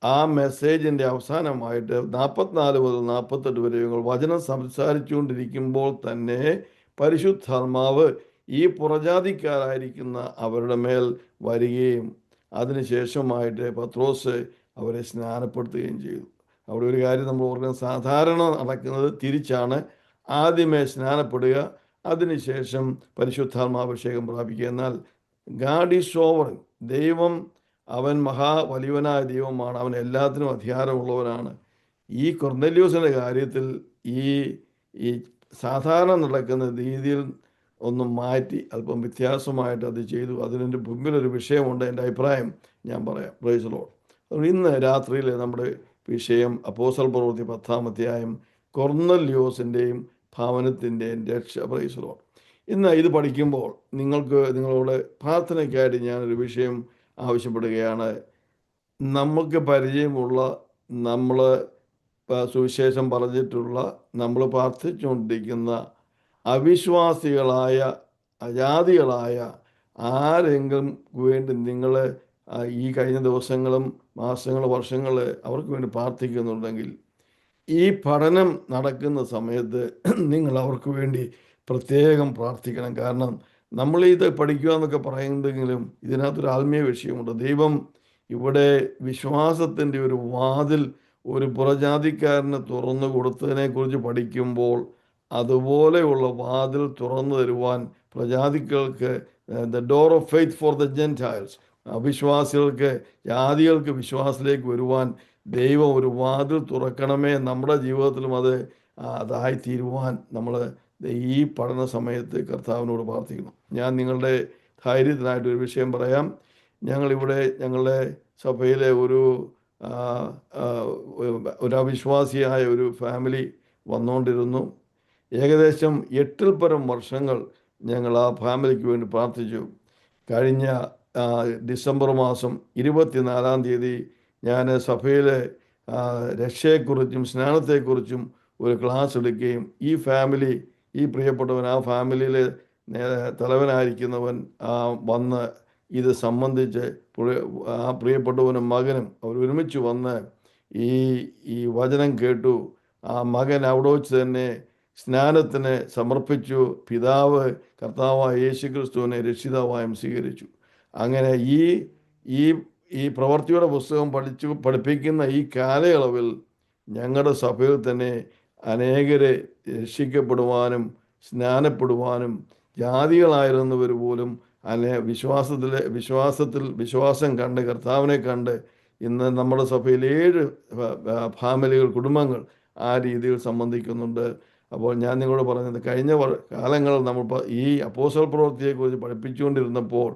ആ മെസ്സേജിൻ്റെ അവസാനമായിട്ട് 44 മുതൽ 48 വരെ വചനം സംസാരിച്ചുകൊണ്ടിരിക്കുമ്പോൾ തന്നെ പരിശുദ്ധാത്മാവ് ഈ പുറജാതിക്കാരായിരിക്കുന്ന അവരുടെ മേൽ വരികയും അതിനുശേഷമായിട്ട് പത്രോസ് അവരെ സ്നാനപ്പെടുത്തുകയും ചെയ്തു. അവിടെ ഒരു കാര്യം നമ്മൾ ഓർക്കുന്നത്, സാധാരണ നടക്കുന്നത് തിരിച്ചാണ്. ആദ്യമേ സ്നാനപ്പെടുക, അതിനുശേഷം പരിശുദ്ധാത്മാഭിഷേകം പ്രാപിക്കുക. എന്നാൽ ഗാഡ് ഈസ് സോവറൻ. ദൈവം അവൻ വലിയവനായ ദൈവമാണ്. അവൻ എല്ലാത്തിനും അധികാരമുള്ളവനാണ്. ഈ കൊർന്നല്യോസിൻ്റെ കാര്യത്തിൽ ഈ സാധാരണ നടക്കുന്ന രീതിയിൽ ഒന്ന് മാറ്റി അല്പം വ്യത്യാസമായിട്ട് അത് ചെയ്തു. അതിൻ്റെ മുമ്പിലൊരു വിഷയമുണ്ട്. എൻ്റെ അഭിപ്രായം ഞാൻ പറയാം. Price the Lord. ഇന്ന് രാത്രിയിൽ നമ്മുടെ വിഷയം അപ്പോസ്തല പ്രവൃത്തി 10-ാം അധ്യായം കൊർന്നല്യോസിൻ്റെയും ഭവനത്തിൻ്റെയും രക്ഷ. Price the Lord. ഇന്ന് ഇത് പഠിക്കുമ്പോൾ നിങ്ങളോട് പ്രാർത്ഥനയ്ക്കായിട്ട് ഞാനൊരു വിഷയം ആവശ്യപ്പെടുകയാണ്. നമുക്ക് പരിചയമുള്ള, നമ്മൾ സുവിശേഷം പറഞ്ഞിട്ടുള്ള, നമ്മൾ പ്രാർത്ഥിച്ചുകൊണ്ടിരിക്കുന്ന അവിശ്വാസികളായ അജാതികളായ ആരെങ്കിലും വേണ്ടി നിങ്ങൾ ഈ കഴിഞ്ഞ ദിവസങ്ങളും മാസങ്ങൾ വർഷങ്ങൾ അവർക്ക് വേണ്ടി പ്രാർത്ഥിക്കുന്നുണ്ടെങ്കിൽ ഈ പഠനം നടക്കുന്ന സമയത്ത് നിങ്ങൾ അവർക്ക് വേണ്ടി പ്രത്യേകം പ്രാർത്ഥിക്കണം. കാരണം നമ്മൾ ഇത് പഠിക്കുക എന്നൊക്കെ പറയുന്നതെങ്കിലും ഇതിനകത്തൊരു ആത്മീയ വിഷയമുണ്ട്. ദൈവം ഇവിടെ വിശ്വാസത്തിൻ്റെ ഒരു വാതിൽ ഒരു പുറജാതിക്കാരന് തുറന്നു കൊടുത്തതിനെക്കുറിച്ച് പഠിക്കുമ്പോൾ അതുപോലെയുള്ള വാതിൽ തുറന്നു തരുവാൻ പ്രജാതികൾക്ക്, the door of faith for the gentiles, അവിശ്വാസികൾക്ക്, ജാതികൾക്ക് വിശ്വാസത്തിലേക്ക് വരുവാൻ ദൈവം ഒരു വാതിൽ തുറക്കണമേ. നമ്മുടെ ജീവിതത്തിലും അതായിത്തീരുവാൻ നമ്മൾ ഈ പഠന സമയത്ത് കർത്താവിനോട് പ്രാർത്ഥിക്കണം. ഞാൻ നിങ്ങളുടെ ധൈര്യത്തിനായിട്ടൊരു വിഷയം പറയാം. ഞങ്ങളിവിടെ ഞങ്ങളുടെ സഭയിലെ ഒരു അവിശ്വാസിയായ ഒരു ഫാമിലി വന്നുകൊണ്ടിരുന്നു. ഏകദേശം 8-ൽ പരം വർഷങ്ങൾ ഞങ്ങൾ ആ ഫാമിലിക്ക് വേണ്ടി പ്രാർത്ഥിച്ചു. കഴിഞ്ഞ ഡിസംബർ മാസം 24-ാം തീയതി ഞാൻ സഭയിലെ രക്ഷയെക്കുറിച്ചും സ്നാനത്തെക്കുറിച്ചും ഒരു ക്ലാസ് എടുക്കുകയും ഈ പ്രിയപ്പെട്ടവൻ, ആ ഫാമിലിയിലെ തലവനായിരിക്കുന്നവൻ വന്ന് ഇത് സംബന്ധിച്ച് ആ പ്രിയപ്പെട്ടവനും മകനും അവർ ഒരുമിച്ച് വന്ന് ഈ വചനം കേട്ടു. ആ മകൻ അവിടെ വെച്ച് തന്നെ സ്നാനത്തിന് സമർപ്പിച്ചു. പിതാവ് കർത്താവായ യേശുക്രിസ്തുവിനെ രക്ഷിതാവായും സ്വീകരിച്ചു. അങ്ങനെ ഈ പ്രവൃത്തിയുടെ പുസ്തകം പഠിപ്പിക്കുന്ന ഈ കാലയളവിൽ ഞങ്ങളുടെ സഭയിൽ തന്നെ അനേകരെ രക്ഷിക്കപ്പെടുവാനും സ്നാനപ്പെടുവാനും ജാതികളായിരുന്നവർ പോലും വിശ്വാസം കണ്ട് കർത്താവിനെ കണ്ട് ഇന്ന് നമ്മുടെ സഭയിൽ 7 ഫാമിലികൾ, കുടുംബങ്ങൾ ആ രീതിയിൽ സംബന്ധിക്കുന്നുണ്ട്. അപ്പോൾ ഞാൻ നിങ്ങളോട് പറഞ്ഞത്, കഴിഞ്ഞ കാലങ്ങളിൽ നമ്മൾ ഈ അപ്പോസ്തല പ്രവൃത്തിയെക്കുറിച്ച് പഠിപ്പിച്ചുകൊണ്ടിരുന്നപ്പോൾ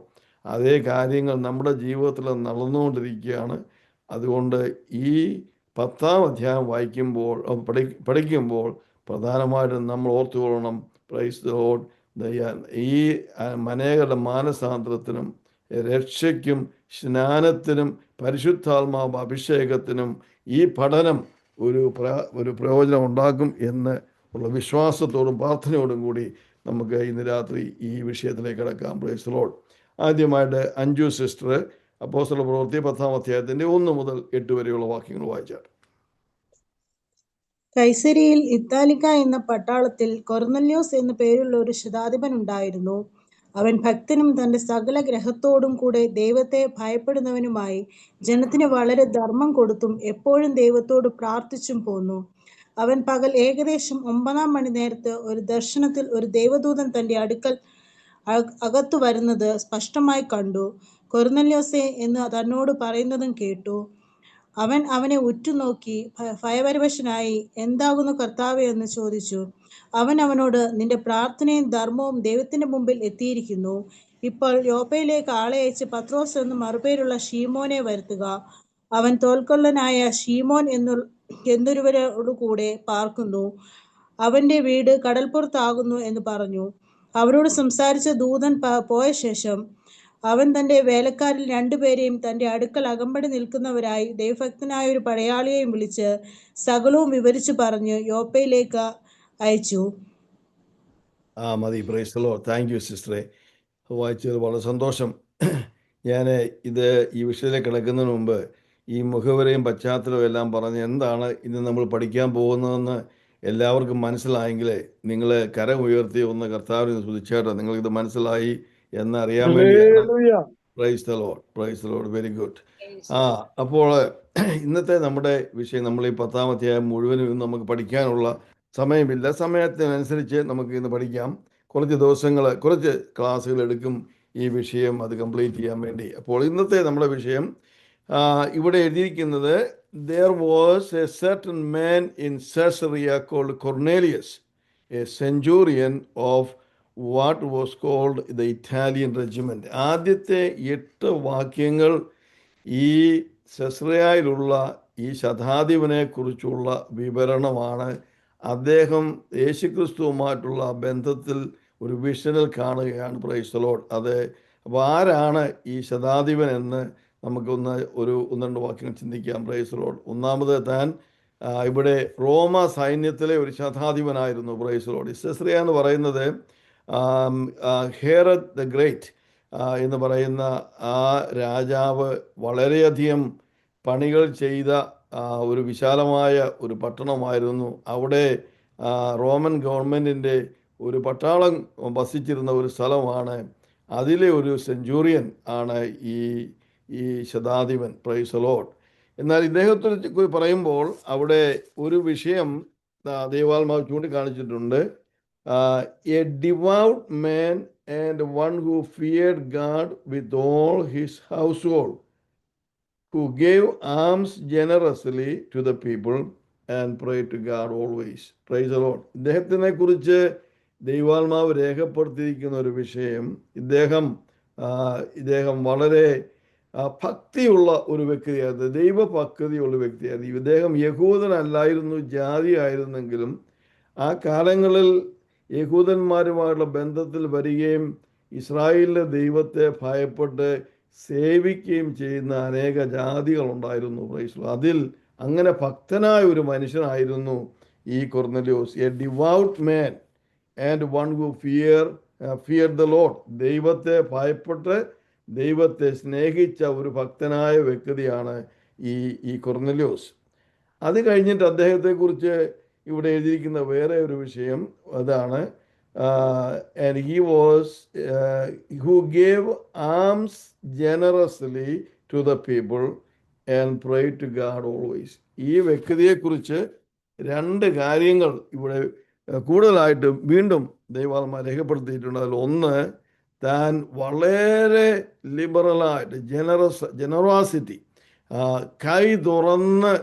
അതേ കാര്യങ്ങൾ നമ്മുടെ ജീവിതത്തിൽ നടന്നുകൊണ്ടിരിക്കുകയാണ്. അതുകൊണ്ട് ഈ 10-ാം അധ്യായം വായിക്കുമ്പോൾ പഠിക്കുമ്പോൾ പ്രധാനമായിട്ടും നമ്മൾ ഓർത്തുകൊള്ളണം. Price the Lord. ഈ അനേകരുടെ മാനസാന്തരത്തിനും രക്ഷയ്ക്കും സ്നാനത്തിനും പരിശുദ്ധാത്മാവ് അഭിഷേകത്തിനും ഈ പഠനം ഒരു പ്രയോജനം ഉണ്ടാക്കും എന്ന് ഉള്ള വിശ്വാസത്തോടും പ്രാർത്ഥനയോടും കൂടി നമുക്ക് ഇന്ന് രാത്രി ഈ വിഷയത്തിലേക്ക് കിടക്കാം. Price the Lord. ആദ്യമായിട്ട് അഞ്ജു സിസ്റ്റർ അപ്പോസ്തല പ്രവൃത്തി 10-ാം അധ്യായത്തിൻ്റെ 1 മുതൽ 8 വരെയുള്ള വാക്യങ്ങൾ വായിച്ചാണ്. കൈസരിയിൽ ഇത്താലിക്ക എന്ന പട്ടാളത്തിൽ കൊർന്നല്യോസ് എന്നു പേരുള്ള ഒരു ശതാധിപൻ ഉണ്ടായിരുന്നു. അവൻ ഭക്തനും തന്റെ സകല ഗ്രഹത്തോടും കൂടെ ദൈവത്തെ ഭയപ്പെടുന്നവനുമായി ജനത്തിന് വളരെ ധർമ്മം കൊടുത്തും എപ്പോഴും ദൈവത്തോട് പ്രാർത്ഥിച്ചും പോന്നു. അവൻ പകൽ ഏകദേശം 9-ാം മണി നേരത്ത് ഒരു ദർശനത്തിൽ ഒരു ദൈവദൂതൻ തന്റെ അടുക്കൽ അകത്തു വരുന്നത് സ്പഷ്ടമായി കണ്ടു. കൊർന്നല്യോസേ എന്ന് തന്നോട് പറയുന്നതും കേട്ടു. അവൻ അവനെ ഉറ്റുനോക്കി ഭയപരവശനായി, എന്താകുന്നു കർത്താവേ എന്ന് ചോദിച്ചു. അവൻ അവനോട്, നിന്റെ പ്രാർത്ഥനയും ധർമ്മവും ദൈവത്തിന്റെ മുമ്പിൽ എത്തിയിരിക്കുന്നു. ഇപ്പോൾ യോപ്പയിലേക്ക് ആളെ അയച്ച് പത്രോസ് എന്ന് മറുപേരുള്ള ശീമോനെ വരുത്തുക. അവൻ തോൽക്കൊല്ലനായ ശീമോൻ എന്നൊരുവരോട് കൂടെ പാർക്കുന്നു. അവന്റെ വീട് കടൽപ്പുറത്താകുന്നു എന്ന് പറഞ്ഞു. അവരോട് സംസാരിച്ച ദൂതൻ പോയ ശേഷം അവൻ തന്റെ വേലക്കാരിൽ 2 പേരെയും തന്റെ അടുക്കൽ അകമ്പടി നിൽക്കുന്നവരായി ദൈവഭക്തനായ ഒരു പടയാളിയെയും വിളിച്ച് സകലവും വിവരിച്ചു പറഞ്ഞ് യോപ്പയിലേക്ക് അയച്ചു. മതി. Price the Lord. Thank you സിസ്റ്ററെ. വായിച്ചത് വളരെ സന്തോഷം. ഞാൻ ഈ വിഷയത്തിലേക്ക് കിടക്കുന്നതിന് മുമ്പ് ഈ മുഖവരയും പശ്ചാത്തലവും എല്ലാം പറഞ്ഞ് എന്താണ് ഇന്ന് നമ്മൾ പഠിക്കാൻ പോകുന്നതെന്ന് എല്ലാവർക്കും മനസ്സിലായെങ്കിൽ നിങ്ങൾ കരം ഉയർത്തി ഒന്ന് കർത്താവിനെ സ്തുതിച്ചേട്ടോ. നിങ്ങൾക്കിത് മനസ്സിലായി എന്നറിയാൻ വേണ്ടിയാണ്. Price the Lord. Price the Lord. Very good. അപ്പോൾ ഇന്നത്തെ നമ്മുടെ വിഷയം, നമ്മൾ ഈ 10-ാം അധ്യായം മുഴുവനും നമുക്ക് പഠിക്കാനുള്ള സമയമില്ല. സമയത്തിനനുസരിച്ച് നമുക്ക് ഇന്ന് പഠിക്കാം. കുറച്ച് ക്ലാസ്സുകൾ എടുക്കും ഈ വിഷയം അത് കംപ്ലീറ്റ് ചെയ്യാൻ വേണ്ടി. അപ്പോൾ ഇന്നത്തെ നമ്മുടെ വിഷയം ഇവിടെ എഴുതിയിരിക്കുന്നത്, there was a certain man in Caesarea called Cornelius, a centurion of what was called the Italian regiment. ആദ്യത്തെ 8 വാക്യങ്ങൾ ഈ സെസ്രയായിലുള്ള ഈ ശതാധിപനെ കുറിച്ചുള്ള വിവരണമാണ്. അദ്ദേഹം യേശുക്രിസ്തുവുമായിട്ടുള്ള ബന്ധത്തിൽ ഒരു വിഷനിൽ കാണുകയാണ്. Praise the Lord. അപ്പോൾ ആരാണ് ഈ ശതാധിപൻ എന്ന് നമുക്കൊന്ന് 1-2 വാക്യങ്ങൾ ചിന്തിക്കാം. Praise the Lord. ഒന്നാമത്, താൻ ഇവിടെ റോമ സൈന്യത്തിലെ ഒരു ശതാധിപനായിരുന്നു. Praise the Lord. സെസ്രിയ എന്ന് പറയുന്നത് ഹെറോദ് ദ ഗ്രേറ്റ് എന്ന് പറയുന്ന ആ രാജാവ് വളരെയധികം പണികൾ ചെയ്ത ഒരു വിശാലമായ ഒരു പട്ടണമായിരുന്നു. അവിടെ റോമൻ ഗവൺമെൻറ്റിൻ്റെ ഒരു പട്ടാളം വസിച്ചിരുന്ന ഒരു സ്ഥലമാണ്. അതിലെ ഒരു സെഞ്ചൂറിയൻ ആണ് ഈ ശതാധിപൻ. Praise the Lord. എന്നാൽ ഇദ്ദേഹത്തെ പറയുമ്പോൾ അവിടെ ഒരു വിഷയം ദൈവാത്മാവ് ചൂണ്ടിക്കാണിച്ചിട്ടുണ്ട്. A devout man and one who feared God with all his household, who gave alms generously to the people and prayed to God always. Praise the Lord. ഇദ്ദേഹത്തിനെ കുറിച്ച് ദൈവാത്മാവ് രേഖപ്പെടുത്തിയിരിക്കുന്ന ഒരു വിഷയം, ഇദ്ദേഹം വളരെ ഭക്തിയുള്ള ഒരു വ്യക്തിയായിരുന്നു, ദൈവഭക്തിയുള്ള വ്യക്തിയായിരുന്നു. ഇദ്ദേഹം യഹൂദനല്ലായിരുന്നു, ജാതിയായിരുന്നെങ്കിലും ആ കാലങ്ങളിൽ യഹൂദന്മാരുമായുള്ള ബന്ധത്തിൽ വരികയും ഇസ്രായേലിലെ ദൈവത്തെ ഭയപ്പെട്ട് സേവിക്കുകയും ചെയ്യുന്ന അനേക ജാതികളുണ്ടായിരുന്നു. പ്രൈസ്. അതിൽ അങ്ങനെ ഭക്തനായ ഒരു മനുഷ്യനായിരുന്നു ഈ കൊർന്നലിയോസ്. A devout man and one who fear the Lord. ദൈവത്തെ ഭയപ്പെട്ട് ദൈവത്തെ സ്നേഹിച്ച ഒരു ഭക്തനായ വ്യക്തിയാണ് ഈ കൊർന്നലിയോസ്. അത് കഴിഞ്ഞിട്ട് അദ്ദേഹത്തെക്കുറിച്ച് ഇവിടെ എഴുതിയിരിക്കുന്ന വേറെ ഒരു വിഷയം അതാണ്. And he was who gave alms generously to the people and prayed to God always. ഈ വ്യക്തിയെക്കുറിച്ച് 2 കാര്യങ്ങൾ ഇവിടെ കൂടുതലായിട്ട് വീണ്ടും ദൈവാത്മാവ് രേഖപ്പെടുത്തിയിട്ടുണ്ട്. അതിൽ ഒന്ന്, താൻ വളരെ ലിബറലായിട്ട് ജനറോസിറ്റി, കൈ തുറന്ന്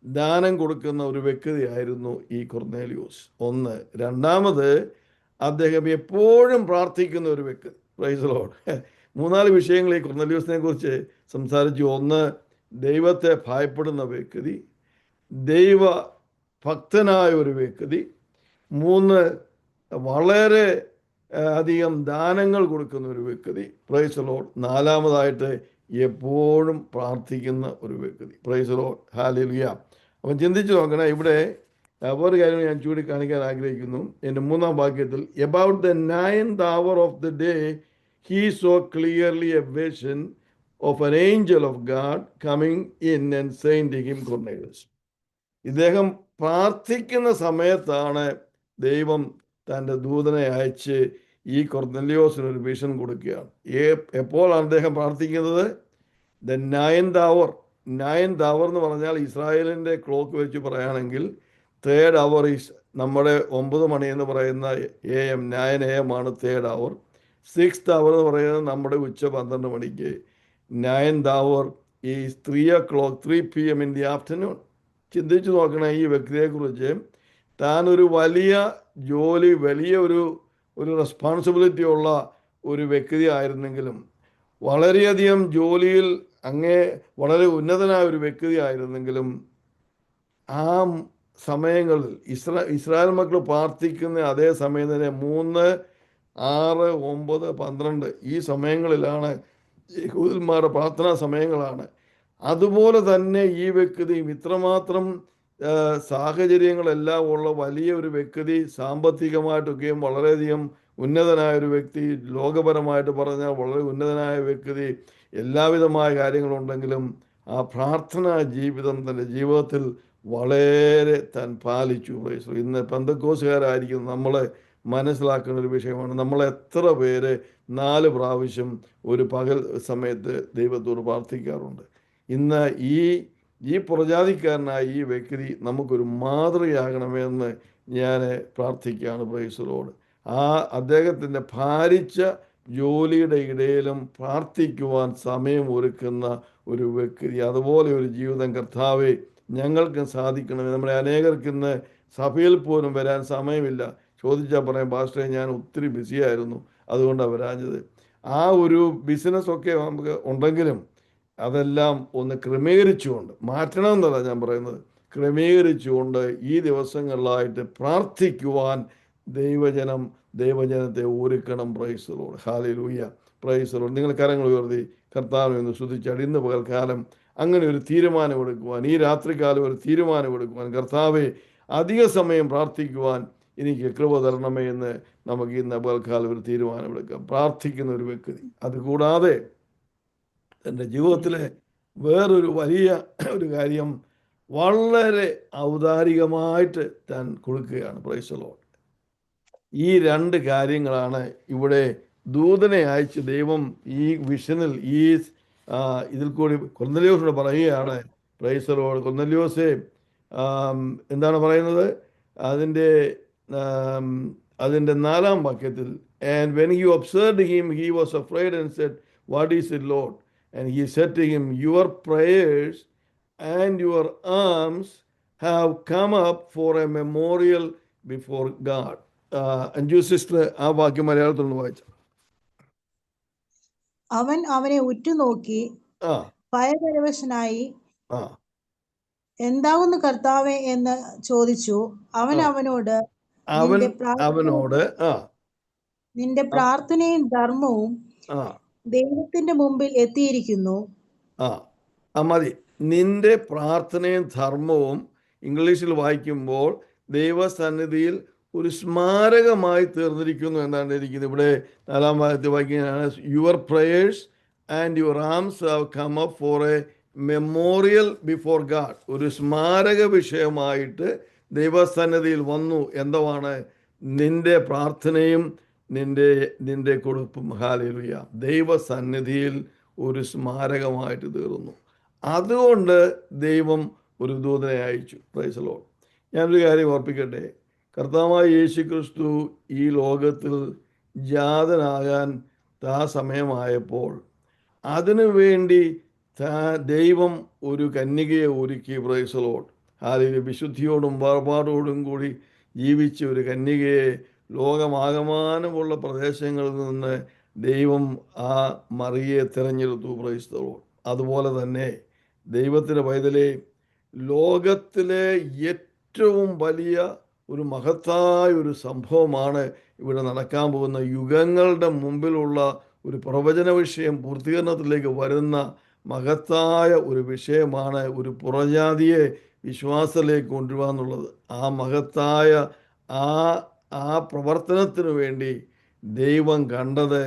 ദാനം കൊടുക്കുന്ന ഒരു വ്യക്തിയായിരുന്നു ഈ കൊർന്നേലിയോസ്. ഒന്ന്. രണ്ടാമത്, അദ്ദേഹം എപ്പോഴും പ്രാർത്ഥിക്കുന്ന ഒരു വ്യക്തി. Price the Lord. 3-4 വിഷയങ്ങൾ ഈ കൊർന്നലിയോസിനെ കുറിച്ച് സംസാരിച്ചു. ഒന്ന്, ദൈവത്തെ ഭയപ്പെടുന്ന വ്യക്തി, ദൈവഭക്തനായ ഒരു വ്യക്തി. 3, വളരെ അധികം ദാനങ്ങൾ കൊടുക്കുന്ന ഒരു വ്യക്തി. Price the Lord. 4-മതായിട്ട്, എപ്പോഴും പ്രാർത്ഥിക്കുന്ന ഒരു വ്യക്തി. Price the Lord. ഹല്ലേലൂയ. അപ്പം ചിന്തിച്ചു നോക്കണം. ഇവിടെ ഒരു കാര്യം ഞാൻ ചൂണ്ടിക്കാണിക്കാൻ ആഗ്രഹിക്കുന്നു. എൻ്റെ 3-ാം വാക്യത്തിൽ, about the 9th hour of the day he saw clearly a vision of an angel of God coming in and saying to him, Cornelius. ഇദ്ദേഹം പ്രാർത്ഥിക്കുന്ന സമയത്താണ് ദൈവം തൻ്റെ ദൂതനെ അയച്ച് ഈ കൊർന്നലിയോസിന് ഒരു വിഷൻ കൊടുക്കുകയാണ്. എപ്പോഴാണ് അദ്ദേഹം പ്രാർത്ഥിക്കുന്നത്? The 9th hour. 9th hour എന്ന് പറഞ്ഞാൽ ഇസ്രായേലിൻ്റെ ക്ലോക്ക് വെച്ച് പറയുകയാണെങ്കിൽ 3rd hour ഈസ് നമ്മുടെ 9 മണി എന്ന് പറയുന്ന AM, 9 AM ആണ് 3rd hour. 6th hour എന്ന് പറയുന്നത് നമ്മുടെ ഉച്ച 12 മണിക്ക്. 9th hour is 3 o'clock, 3 PM in the afternoon. ചിന്തിച്ചു നോക്കണേ ഈ വ്യക്തിയെക്കുറിച്ച്. താൻ ഒരു വലിയ ജോലി, വലിയ ഒരു റെസ്പോൺസിബിലിറ്റി ഉള്ള ഒരു വ്യക്തി ആയിരുന്നെങ്കിലും, വളരെയധികം ജോലിയിൽ വളരെ ഉന്നതനായ ഒരു വ്യക്തി ആയിരുന്നെങ്കിലും, ആ സമയങ്ങളിൽ ഇസ്രായേൽ മക്കൾ പ്രാർത്ഥിക്കുന്ന അതേ സമയം തന്നെ 3, 6, 9, 12 ഈ സമയങ്ങളിലാണ് യഹൂദന്മാരുടെ പ്രാർത്ഥനാ സമയങ്ങളാണ്. അതുപോലെ തന്നെ ഈ വ്യക്തിയും ഇത്രമാത്രം സാഹചര്യങ്ങളെല്ലാം ഉള്ള വലിയ ഒരു വ്യക്തി, സാമ്പത്തികമായിട്ടൊക്കെയും വളരെയധികം ഉന്നതനായ ഒരു വ്യക്തി, ലോകപരമായിട്ട് പറഞ്ഞാൽ വളരെ ഉന്നതനായ വ്യക്തി, എല്ലാവിധമായ കാര്യങ്ങളുണ്ടെങ്കിലും ആ പ്രാർത്ഥനാ ജീവിതം തൻ്റെ ജീവിതത്തിൽ വളരെ താൻ പാലിച്ചു. ഇന്ന് പെന്തക്കോസുകാരായിരിക്കും നമ്മളെ മനസ്സിലാക്കുന്ന ഒരു വിഷയമാണ്. നമ്മൾ എത്ര പേര് 4 പ്രാവശ്യം ഒരു പകൽ സമയത്ത് ദൈവത്തോട് പ്രാർത്ഥിക്കാറുണ്ട്. ഇന്ന് ഈ പുറജാതിക്കാരനായ ഈ വ്യക്തി നമുക്കൊരു മാതൃകയാകണമെന്ന് ഞാൻ പ്രാർത്ഥിക്കുകയാണ്. Praise Lord. അദ്ദേഹത്തിൻ്റെ ഭാരിച്ച ജോലിയുടെ ഇടയിലും പ്രാർത്ഥിക്കുവാൻ സമയം ഒരുക്കുന്ന ഒരു വ്യക്തി, അതുപോലെ ഒരു ജീവിതം കർത്താവെ ഞങ്ങൾക്ക് സാധിക്കണമേ. നമ്മുടെ അനേകർക്ക് ഇന്ന് സഭയിൽ പോലും വരാൻ സമയമില്ല. ചോദിച്ചാൽ പറയാം, പാസ്റ്ററെ ഞാൻ ഒത്തിരി ബിസിയായിരുന്നു, അതുകൊണ്ടാണ് വരാഞ്ഞത്. ആ ഒരു ബിസിനസ്സൊക്കെ നമുക്ക് ഉണ്ടെങ്കിലും അതെല്ലാം ഒന്ന് ക്രമീകരിച്ചുകൊണ്ട് മാറ്റണമെന്നല്ല ഞാൻ പറയുന്നത്, ക്രമീകരിച്ചുകൊണ്ട് ഈ ദിവസങ്ങളിലായിട്ട് പ്രാർത്ഥിക്കുവാൻ ദൈവജനത്തെ ഒരുക്കണം. Praise Lord. Hallelujah. Praise Lord. നിങ്ങൾ കരങ്ങൾ ഉയർത്തി കർത്താവിനെ ഒന്ന് സ്തുതിച്ചാൽ ഇന്ന് പകൽക്കാലം അങ്ങനെ ഒരു തീരുമാനമെടുക്കുവാൻ, ഈ രാത്രികാലം ഒരു തീരുമാനമെടുക്കുവാൻ, കർത്താവെ അധിക സമയം പ്രാർത്ഥിക്കുവാൻ എനിക്ക് കൃപ തരണമേ എന്ന് നമുക്ക് ഇന്ന് പകൽക്കാലം ഒരു തീരുമാനമെടുക്കാം. പ്രാർത്ഥിക്കുന്ന ഒരു വ്യക്തി. അതുകൂടാതെ എൻ്റെ ജീവിതത്തിലെ വേറൊരു വലിയ ഒരു കാര്യം, വളരെ ഔദാരികമായിട്ട് താൻ കൊടുക്കുകയാണ്. Praise Lord. ഈ 2 കാര്യങ്ങളാണ് ഇവിടെ ദൂതനെ അയച്ച് ദൈവം ഈ വിഷനിൽ ഇതിൽ കൂടി കൊർന്നല്യോസിനോട് പറയുകയാണ്. Praise Lord. കൊർന്നല്യോസേ, എന്താണ് പറയുന്നത്? അതിൻ്റെ 4-ാം വാക്യത്തിൽ, and when he observed him he was afraid and said, what is it, Lord? And he said to him, your prayers and your alms have come up for a memorial before God. Anju sister ആ വാക്യം മലയാളത്തിൽ വായിച്ചു. അവൻ അവനെ ഉറ്റുനോക്കി ഭയപരവശനായി, എന്താകുന്നു കർത്താവേ എന്ന് ചോദിച്ചു. അവൻ അവനോട് നിന്റെ പ്രാർത്ഥനയും ധർമ്മവും ദൈവത്തിന്റെ മുമ്പിൽ എത്തിയിരിക്കുന്നു. മതി. നിന്റെ പ്രാർത്ഥനയും ധർമ്മവും ഇംഗ്ലീഷിൽ വായിക്കുമ്പോൾ ദൈവസന്നിധിയിൽ ഒരു സ്മാരകമായി തീർന്നിരിക്കുന്നു എന്നാണ് ഇരിക്കുന്നത്. ഇവിടെ 4-ാം വാക്യത്തിൽ വായിക്കുകയാണ്, your prayers and your alms have come up for a memorial before God. ഒരു സ്മാരക വിഷയമായിട്ട് ദൈവസന്നിധിയിൽ വന്നു. എന്താണ്? നിന്റെ പ്രാർത്ഥനയും നിന്റെ കൊടുപ്പും. ഹല്ലേലൂയ. ദൈവസന്നിധിയിൽ ഒരു സ്മാരകമായിട്ട് തീർന്നു. അതുകൊണ്ട് ദൈവം ഒരു ദൂതനെ അയച്ചു. Price the Lord. ഞാനൊരു കാര്യം ഓർപ്പിക്കട്ടെ. കർത്താവായ യേശുക്രിസ്തു ഈ ലോകത്തിൽ ജാതനാകാൻ സമയമായപ്പോൾ അതിനുവേണ്ടി ദൈവം ഒരു കന്യകയെ ഒരുക്കി. Price the Lord. ഹല്ലേലൂയ. വിശുദ്ധിയോടും വേർപാടോടും കൂടി ജീവിച്ച ഒരു കന്യകയെ ലോകമാകമാനമുള്ള പ്രദേശങ്ങളിൽ നിന്ന് ദൈവം ആ മറിയെ തിരഞ്ഞെടുത്തു. Price the Lord. അതുപോലെ തന്നെ ദൈവത്തിൻ്റെ പൈതലേ, ലോകത്തിലെ ഏറ്റവും വലിയ ഒരു മഹത്തായ ഒരു സംഭവമാണ് ഇവിടെ നടക്കാൻ പോകുന്ന. യുഗങ്ങളുടെ മുമ്പിലുള്ള ഒരു പ്രവചന വിഷയം പൂർത്തീകരണത്തിലേക്ക് വരുന്ന മഹത്തായ ഒരു വിഷയമാണ് ഒരു പുറജാതിയെ വിശ്വാസത്തിലേക്ക് കൊണ്ടുവരിക എന്നുള്ളത്. ആ മഹത്തായ ആ പ്രവർത്തനത്തിനു വേണ്ടി ദൈവം കണ്ടത്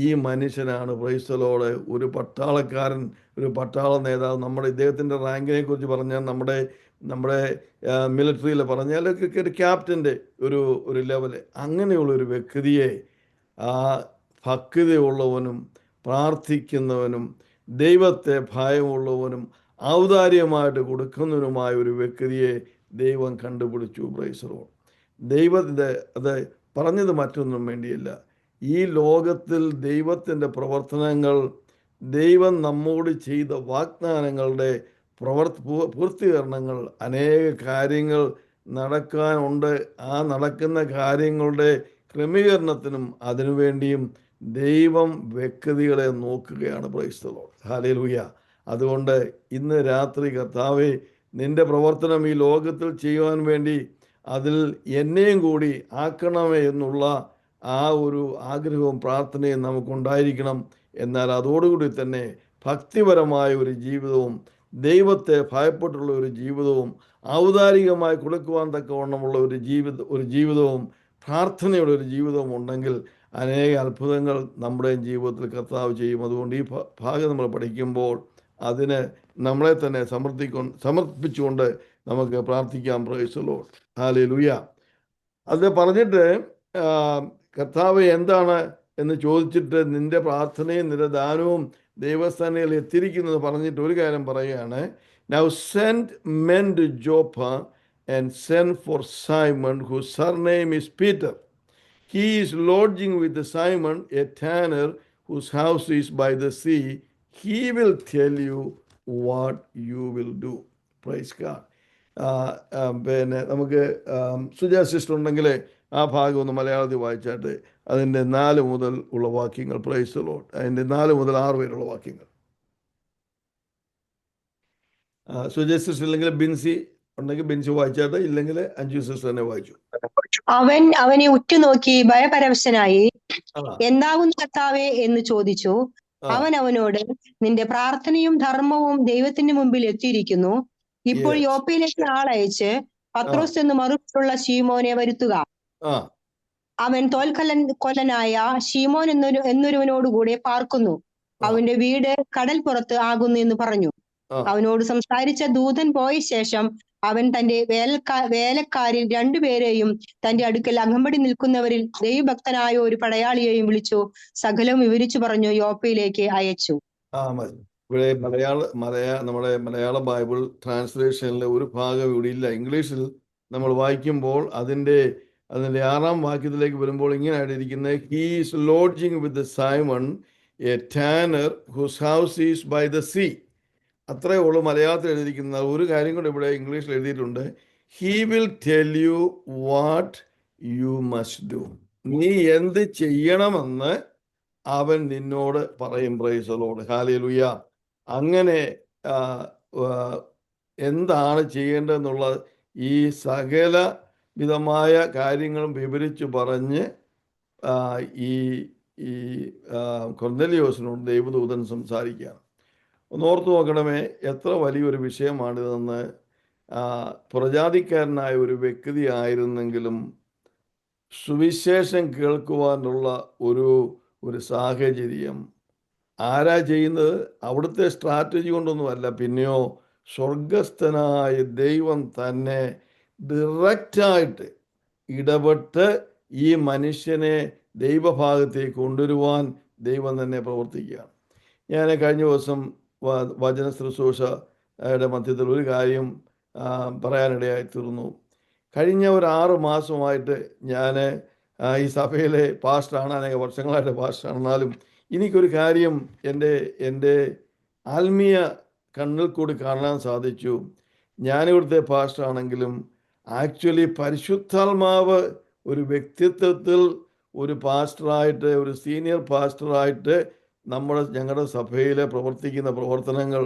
ഈ മനുഷ്യനാണ്. Price the Lord. ഒരു പട്ടാളക്കാരൻ, ഒരു പട്ടാള നേതാവ്. നമ്മുടെ ഇദ്ദേഹത്തിൻ്റെ റാങ്കിനെ കുറിച്ച് പറഞ്ഞാൽ നമ്മുടെ മിലിറ്ററിയിൽ പറഞ്ഞാൽ ഒരു ക്യാപ്റ്റൻ്റെ ഒരു ലെവല്. അങ്ങനെയുള്ളൊരു വ്യക്തിയെ ഭക്തിയുള്ളവനും പ്രാർത്ഥിക്കുന്നവനും ദൈവത്തെ ഭയമുള്ളവനും ഔദാര്യമായിട്ട് കൊടുക്കുന്നവനുമായ ഒരു വ്യക്തിയെ ദൈവം കണ്ടുപിടിച്ചു. Price the Lord. ദൈവത്തിൻ്റെ അത് പറഞ്ഞത് മറ്റൊന്നും വേണ്ടിയില്ല. ഈ ലോകത്തിൽ ദൈവത്തിൻ്റെ പ്രവർത്തനങ്ങൾ, ദൈവം നമ്മോട് ചെയ്ത വാഗ്ദാനങ്ങളുടെ പൂർത്തീകരണങ്ങൾ, അനേക കാര്യങ്ങൾ നടക്കാനുണ്ട്. ആ നടക്കുന്ന കാര്യങ്ങളുടെ ക്രമീകരണത്തിനും അതിനുവേണ്ടിയും ദൈവം വ്യക്തികളെ നോക്കുകയാണ്. Price the Lord. ഹല്ലേലൂയ. അതുകൊണ്ട് ഇന്ന് രാത്രി കർത്താവേ, നിന്റെ പ്രവർത്തനം ഈ ലോകത്തിൽ ചെയ്യുവാൻ വേണ്ടി അതിൽ എന്നെയും കൂടി ആക്കണമേ എന്നുള്ള ആ ഒരു ആഗ്രഹവും പ്രാർത്ഥനയും നമുക്കുണ്ടായിരിക്കണം. എന്നാൽ അതോടുകൂടി തന്നെ ഭക്തിപരമായ ഒരു ജീവിതവും ദൈവത്തെ ഭയപ്പെട്ടുള്ള ഒരു ജീവിതവും ഔദാരികമായി കൊടുക്കുവാൻ തക്കവണ്ണമുള്ള ഒരു ജീവിതവും പ്രാർത്ഥനയുള്ള ഒരു ജീവിതവും ഉണ്ടെങ്കിൽ അനേക അത്ഭുതങ്ങൾ നമ്മുടെ ജീവിതത്തിൽ കർത്താവ് ചെയ്യും. അതുകൊണ്ട് ഈ ഭാഗം നമ്മൾ പഠിക്കുമ്പോൾ അതിന് നമ്മളെ തന്നെ സമർപ്പിച്ചുകൊണ്ട് നമുക്ക് പ്രാർത്ഥിക്കാം. Price the Lord. ഹല്ലേലൂയ. അത് പറഞ്ഞിട്ട് കർത്താവ് എന്താണ് എന്ന് ചോദിച്ചിട്ട് നിന്റെ പ്രാർത്ഥനയും നിന്റെ ദാനവും ദൈവസ്ഥാനയിൽ എത്തിയിരിക്കുന്നത് പറഞ്ഞിട്ട് ഒരു കാര്യം പറയുകയാണ്. Now send men to Joppa and send for Simon, whose surname is Peter. He is lodging with Simon, a tanner, whose house is by the sea. He will tell you what you will do. Praise God. പിന്നെ നമുക്ക് Suja sister ഉണ്ടെങ്കിൽ ആ ഭാഗം ഒന്ന് മലയാളത്തിൽ വായിച്ചാട്ട് അതിൻ്റെ 4 മുതൽ ഉള്ള വാക്യങ്ങൾ. Price the Lord. അതിൻ്റെ 4 മുതൽ 6 വരെയുള്ള വാക്യങ്ങൾ. സുജാ സിസ്റ്റർ ഇല്ലെങ്കിൽ ബിൻസി ഉണ്ടെങ്കിൽ ബിൻസി വായിച്ചാട്ട്, ഇല്ലെങ്കിൽ അഞ്ജു സിസ്റ്റർ തന്നെ വായിച്ചു. അവൻ അവനെ ഉറ്റുനോക്കി ഭയപരവശനായി, എന്താകുന്നു കർത്താവേ എന്ന് ചോദിച്ചു. അവൻ അവനോട്, നിന്റെ പ്രാർത്ഥനയും ധർമ്മവും ദൈവത്തിന്റെ മുമ്പിൽ എത്തിയിരിക്കുന്നു. ഇപ്പോൾ യോപ്പയിലേക്ക് ആളയച്ച് പത്രോസ് എന്ന് മറുപടിയുള്ള ശീമോനെ വരുത്തുക. അവൻ കൊല്ലനായ ശീമോൻ എന്നൊരുവനോടുകൂടെ പാർക്കുന്നു. അവന്റെ വീട് കടൽ പുറത്ത് ആകുന്നു എന്ന് പറഞ്ഞു. അവനോട് സംസാരിച്ച ദൂതൻ പോയ ശേഷം അവൻ തന്റെ വേലക്കാരിൽ 2 പേരെയും തന്റെ അടുക്കൽ അകമ്പടി നിൽക്കുന്നവരിൽ ദൈവഭക്തനായ ഒരു പടയാളിയെയും വിളിച്ചു സകലം വിവരിച്ചു പറഞ്ഞു യോപ്പയിലേക്ക് അയച്ചു. ഇവിടെ നമ്മുടെ മലയാള ബൈബിൾ ട്രാൻസ്ലേഷനിലെ ഒരു ഭാഗം ഇവിടെ ഇല്ല. ഇംഗ്ലീഷിൽ നമ്മൾ വായിക്കുമ്പോൾ അതിൻ്റെ 6-ാം വാക്യത്തിലേക്ക് വരുമ്പോൾ ഇങ്ങനെയായിട്ട് ഇരിക്കുന്നത്, he is lodging with Simon a tanner whose house is by the sea. അത്രയേ ഉള്ളൂ മലയാളത്തിൽ എഴുതിയിരിക്കുന്ന. ഒരു കാര്യം കൂടെ ഇവിടെ ഇംഗ്ലീഷിൽ എഴുതിയിട്ടുണ്ട്, he will tell you what you must do. നീ എന്ത് ചെയ്യണമെന്ന് അവൻ നിന്നോട് പറയും. Price the Lord. ഹല്ലേലൂയ. അങ്ങനെ എന്താണ് ചെയ്യേണ്ടതെന്നുള്ള ഈ സകല വിധമായ കാര്യങ്ങളും വിവരിച്ചു പറഞ്ഞ് ഈ കൊർന്നേലിയോസിനോട് ദൈവദൂതൻ സംസാരിക്കുകയാണ്. ഒന്നോർത്ത് നോക്കണമേ, എത്ര വലിയൊരു വിഷയമാണിതെന്ന്. പ്രജാതിക്കാരനായ ഒരു വ്യക്തി ആയിരുന്നെങ്കിലും സുവിശേഷം കേൾക്കുവാനുള്ള ഒരു സാഹചര്യം ആരാ ചെയ്യുന്നത്? അവിടുത്തെ സ്ട്രാറ്റജി കൊണ്ടൊന്നുമല്ല, പിന്നെയോ സ്വർഗസ്ഥനായ ദൈവം തന്നെ ഡയറക്റ്റായിട്ട് ഇടപെട്ട് ഈ മനുഷ്യനെ ദൈവഭാഗത്തേക്ക് കൊണ്ടുവരുവാൻ ദൈവം തന്നെ പ്രവർത്തിക്കുകയാണ്. ഞാൻ കഴിഞ്ഞ ദിവസം വചന ശുശ്രൂഷയുടെ മധ്യത്തിൽ ഒരു കാര്യം പറയാനിടയായി തീർന്നു. കഴിഞ്ഞ ഒരു 6 മാസമായിട്ട് ഞാൻ ഈ സഭയിലെ പാസ്റ്ററാണ്, അനേക വർഷങ്ങളായിട്ട് പാസ്റ്ററാണ്. എന്നാലും എനിക്കൊരു കാര്യം എൻ്റെ ആത്മീയ കണ്ണിൽ കൂടി കാണാൻ സാധിച്ചു. ഞാനിവിടുത്തെ പാസ്റ്ററാണെങ്കിലും ആക്ച്വലി പരിശുദ്ധാത്മാവ് ഒരു വ്യക്തിത്വത്തിൽ ഒരു പാസ്റ്ററായിട്ട്, ഒരു സീനിയർ പാസ്റ്ററായിട്ട് ഞങ്ങളുടെ സഭയിൽ പ്രവർത്തിക്കുന്ന പ്രവർത്തനങ്ങൾ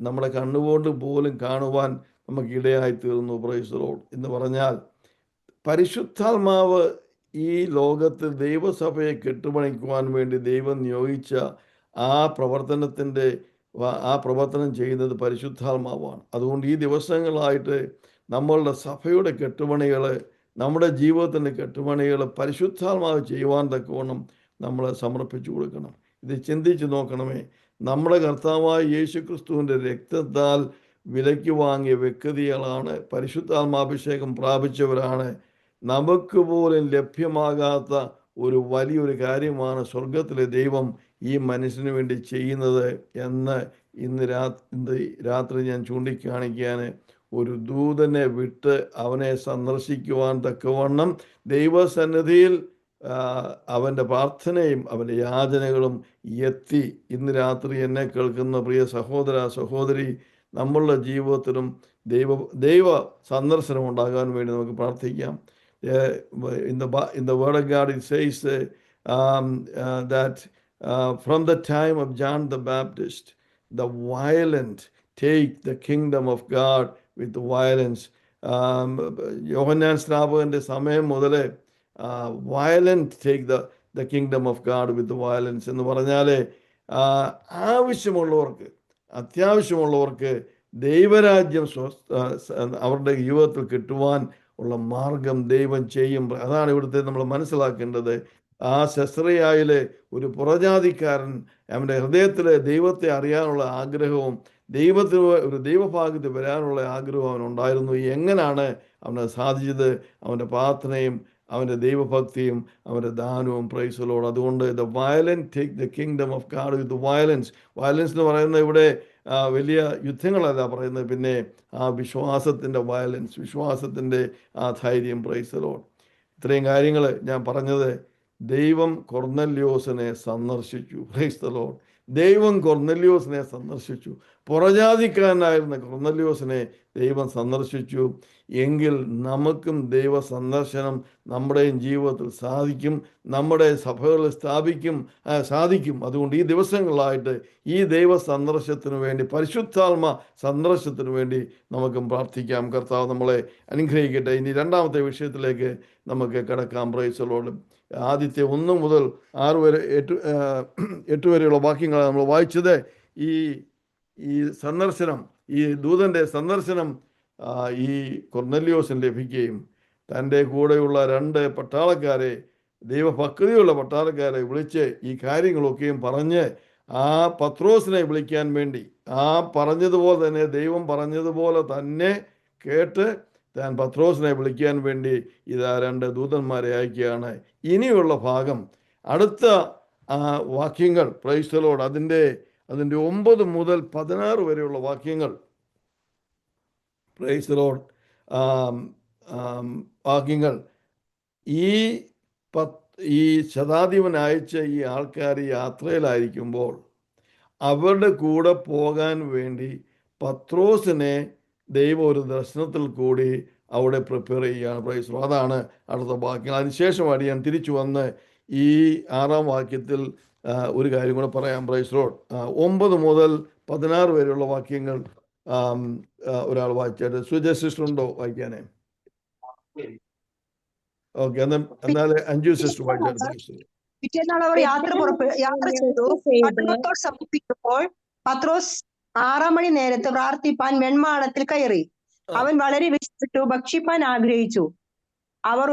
നമ്മുടെ കണ്ണുകൊണ്ട് പോലും കാണുവാൻ നമുക്ക് ഇടയായി തീർന്നു. Price the Lord. എന്ന് പറഞ്ഞാൽ പരിശുദ്ധാത്മാവ് ഈ ലോകത്തിൽ ദൈവസഭയെ കെട്ടുപണിക്കുവാൻ വേണ്ടി ദൈവം നിയോഗിച്ച ആ പ്രവർത്തനം ചെയ്യുന്നത് പരിശുദ്ധാത്മാവാണ്. അതുകൊണ്ട് ഈ ദിവസങ്ങളായിട്ട് നമ്മളുടെ സഭയുടെ കെട്ടുപണികൾ, നമ്മുടെ ജീവിതത്തിൻ്റെ കെട്ടുപണികൾ പരിശുദ്ധാത്മാവ് ചെയ്യുവാൻ തക്കവണ്ണം നമ്മൾ സമർപ്പിച്ചു കൊടുക്കണം. ഇത് ചിന്തിച്ച് നോക്കണമേ. നമ്മുടെ കർത്താവായ യേശു ക്രിസ്തുവിൻ്റെ രക്തത്താൽ വിലയ്ക്ക് വാങ്ങിയ വ്യക്തികളാണ്, പരിശുദ്ധാത്മാഭിഷേകം പ്രാപിച്ചവരാണ്. നമുക്ക് പോലും ലഭ്യമാകാത്ത ഒരു വലിയൊരു കാര്യമാണ് സ്വർഗത്തിലെ ദൈവം ഈ മനുഷ്യന് വേണ്ടി ചെയ്യുന്നത് എന്ന് ഇന്ന് രാത്രി ഞാൻ ചൂണ്ടിക്കാണിക്കാൻ ഒരു ദൂതനെ വിട്ട് അവനെ സന്ദർശിക്കുവാൻ തക്കവണ്ണം ദൈവസന്നിധിയിൽ അവൻ്റെ പ്രാർത്ഥനയും അവൻ്റെ യാചനകളും എത്തി. ഇന്ന് രാത്രി എന്നെ കേൾക്കുന്ന പ്രിയ സഹോദര സഹോദരി, നമ്മളുടെ ജീവിതത്തിലും ദൈവ സന്ദർശനം ഉണ്ടാകാൻ വേണ്ടി നമുക്ക് പ്രാർത്ഥിക്കാം. In the word of God it says that from the time of John the Baptist, the violent take the kingdom of God with violence. യോഹന്നാൻ സ്നാപകന്റെ സമയം മുതൽ violent take the kingdom of God with violence എന്ന് പറഞ്ഞാൽ ആവശ്യമുള്ളവർക്ക്, അത്യാവശ്യമുള്ളവർക്ക് ദൈവരാജ്യം അവരുടെ ജീവിതത്തിൽ കിട്ടുവാൻ ഉള്ള മാർഗം ദൈവം ചെയ്യും. അതാണ് ഇവിടുത്തെ നമ്മൾ മനസ്സിലാക്കേണ്ടത്. ആ സെസറിയായിലെ ഒരു പുറജാതിക്കാരൻ അവൻ്റെ ഹൃദയത്തിൽ ദൈവത്തെ അറിയാനുള്ള ആഗ്രഹവും ദൈവത്തിന് ഒരു ദൈവഭാഗ്യത്തിൽ വരാനുള്ള ആഗ്രഹവും അവനുണ്ടായിരുന്നു. എങ്ങനെയാണ് അവന് സാധിച്ചത്? അവൻ്റെ പ്രാർത്ഥനയും അവൻ്റെ ദൈവഭക്തിയും അവൻ്റെ ദാനവും. Praise the Lord. അതുകൊണ്ട് the violent take the kingdom of God with violence. Violence എന്ന് പറയുന്നത് ഇവിടെ വലിയ യുദ്ധങ്ങളല്ല പറയുന്നത്, പിന്നെ ആ വിശ്വാസത്തിൻ്റെ വയലൻസ്, വിശ്വാസത്തിൻ്റെ ആ ധൈര്യം. Price the Lord. ഇത്രയും കാര്യങ്ങൾ ഞാൻ പറഞ്ഞത് ദൈവം കൊർന്നല്യോസിനെ സന്ദർശിച്ചു. Price the Lord. ദൈവം കൊർന്നല്യോസിനെ സന്ദർശിച്ചു. പുറജാതിക്കാരനായിരുന്ന കൊർന്നല്യോസിനെ ദൈവം സന്ദർശിച്ചു. എങ്കിൽ നമുക്കും ദൈവ സന്ദർശനം നമ്മുടെയും ജീവിതത്തിൽ സാധിക്കും, നമ്മുടെ സഭകളിൽ സാധിക്കും. അതുകൊണ്ട് ഈ ദിവസങ്ങളായിട്ട് ഈ ദൈവ സന്ദർശനത്തിന് വേണ്ടി, പരിശുദ്ധാത്മ സന്ദർശനത്തിന് വേണ്ടി നമുക്കും പ്രാർത്ഥിക്കാം. കർത്താവ് നമ്മളെ അനുഗ്രഹിക്കട്ടെ. ഇനി രണ്ടാമത്തെ വിഷയത്തിലേക്ക് നമുക്ക് കടക്കാം. Price the Lord. ആദ്യത്തെ 1 മുതൽ 6 വരെ 8 വരെയുള്ള വാക്യങ്ങളാണ് നമ്മൾ വായിച്ചത്. ഈ സന്ദർശനം, ഈ ദൂതൻ്റെ സന്ദർശനം ഈ കൊർന്നല്യോസിന് ലഭിക്കുകയും തൻ്റെ കൂടെയുള്ള 2 പട്ടാളക്കാരെ, ദൈവഭക്തിയുള്ള പട്ടാളക്കാരെ വിളിച്ച് ഈ കാര്യങ്ങളൊക്കെയും പറഞ്ഞ് ആ പത്രോസിനെ വിളിക്കാൻ വേണ്ടി, ആ പറഞ്ഞതുപോലെ തന്നെ, ദൈവം പറഞ്ഞതുപോലെ തന്നെ കേട്ട് താൻ പത്രോസിനെ വിളിക്കാൻ വേണ്ടി ഇതാ 2 ദൂതന്മാരെ അയക്കുകയാണ്. ഇനിയുള്ള ഭാഗം, അടുത്ത വാക്യങ്ങൾ, പ്രൈസ് ദി ലോർഡ്, അതിൻ്റെ 9 മുതൽ 16 വരെയുള്ള വാക്യങ്ങൾ, പ്രൈസ് ദി ലോർഡ്, വാക്യങ്ങൾ ഈ ശതാധിപൻ അയച്ച ഈ ആൾക്കാർ യാത്രയിലായിരിക്കുമ്പോൾ അവരുടെ കൂടെ പോകാൻ വേണ്ടി പത്രോസിനെ ദൈവം ഒരു ദർശനത്തിൽ കൂടി അവിടെ പ്രിപ്പയർ ചെയ്യുകയാണ്. Price the Lord. അതാണ് അടുത്ത വാക്യങ്ങൾ. അതിനുശേഷമാണ് ഞാൻ തിരിച്ചു വന്ന് ഈ 6-ാം വാക്യത്തിൽ ഒരു കാര്യം കൂടെ പറയാം. Price the Lord. 9 മുതൽ 16 വരെയുള്ള വാക്യങ്ങൾ ഒരാൾ വായിച്ചായിട്ട്, സുജ സിസ്റ്റർ ഉണ്ടോ വായിക്കാനേ? ഓക്കെ, എന്നാൽ അഞ്ജു സിസ്റ്റർ വായിച്ചായിട്ട്. പിറ്റേന്നാൾ അവർ യാത്ര ചെയ്തു. പട്ടണത്തോട് സമീപിക്കുമ്പോൾ പത്രോസ് 6-ാം മണി നേരത്ത് പ്രാർത്ഥിപ്പാൻ വെൺമാടത്തിൽ കയറി. അവൻ വളരെ വിശപ്പെട്ടു, ഭക്ഷിപ്പാൻ ആഗ്രഹിച്ചു. അവർ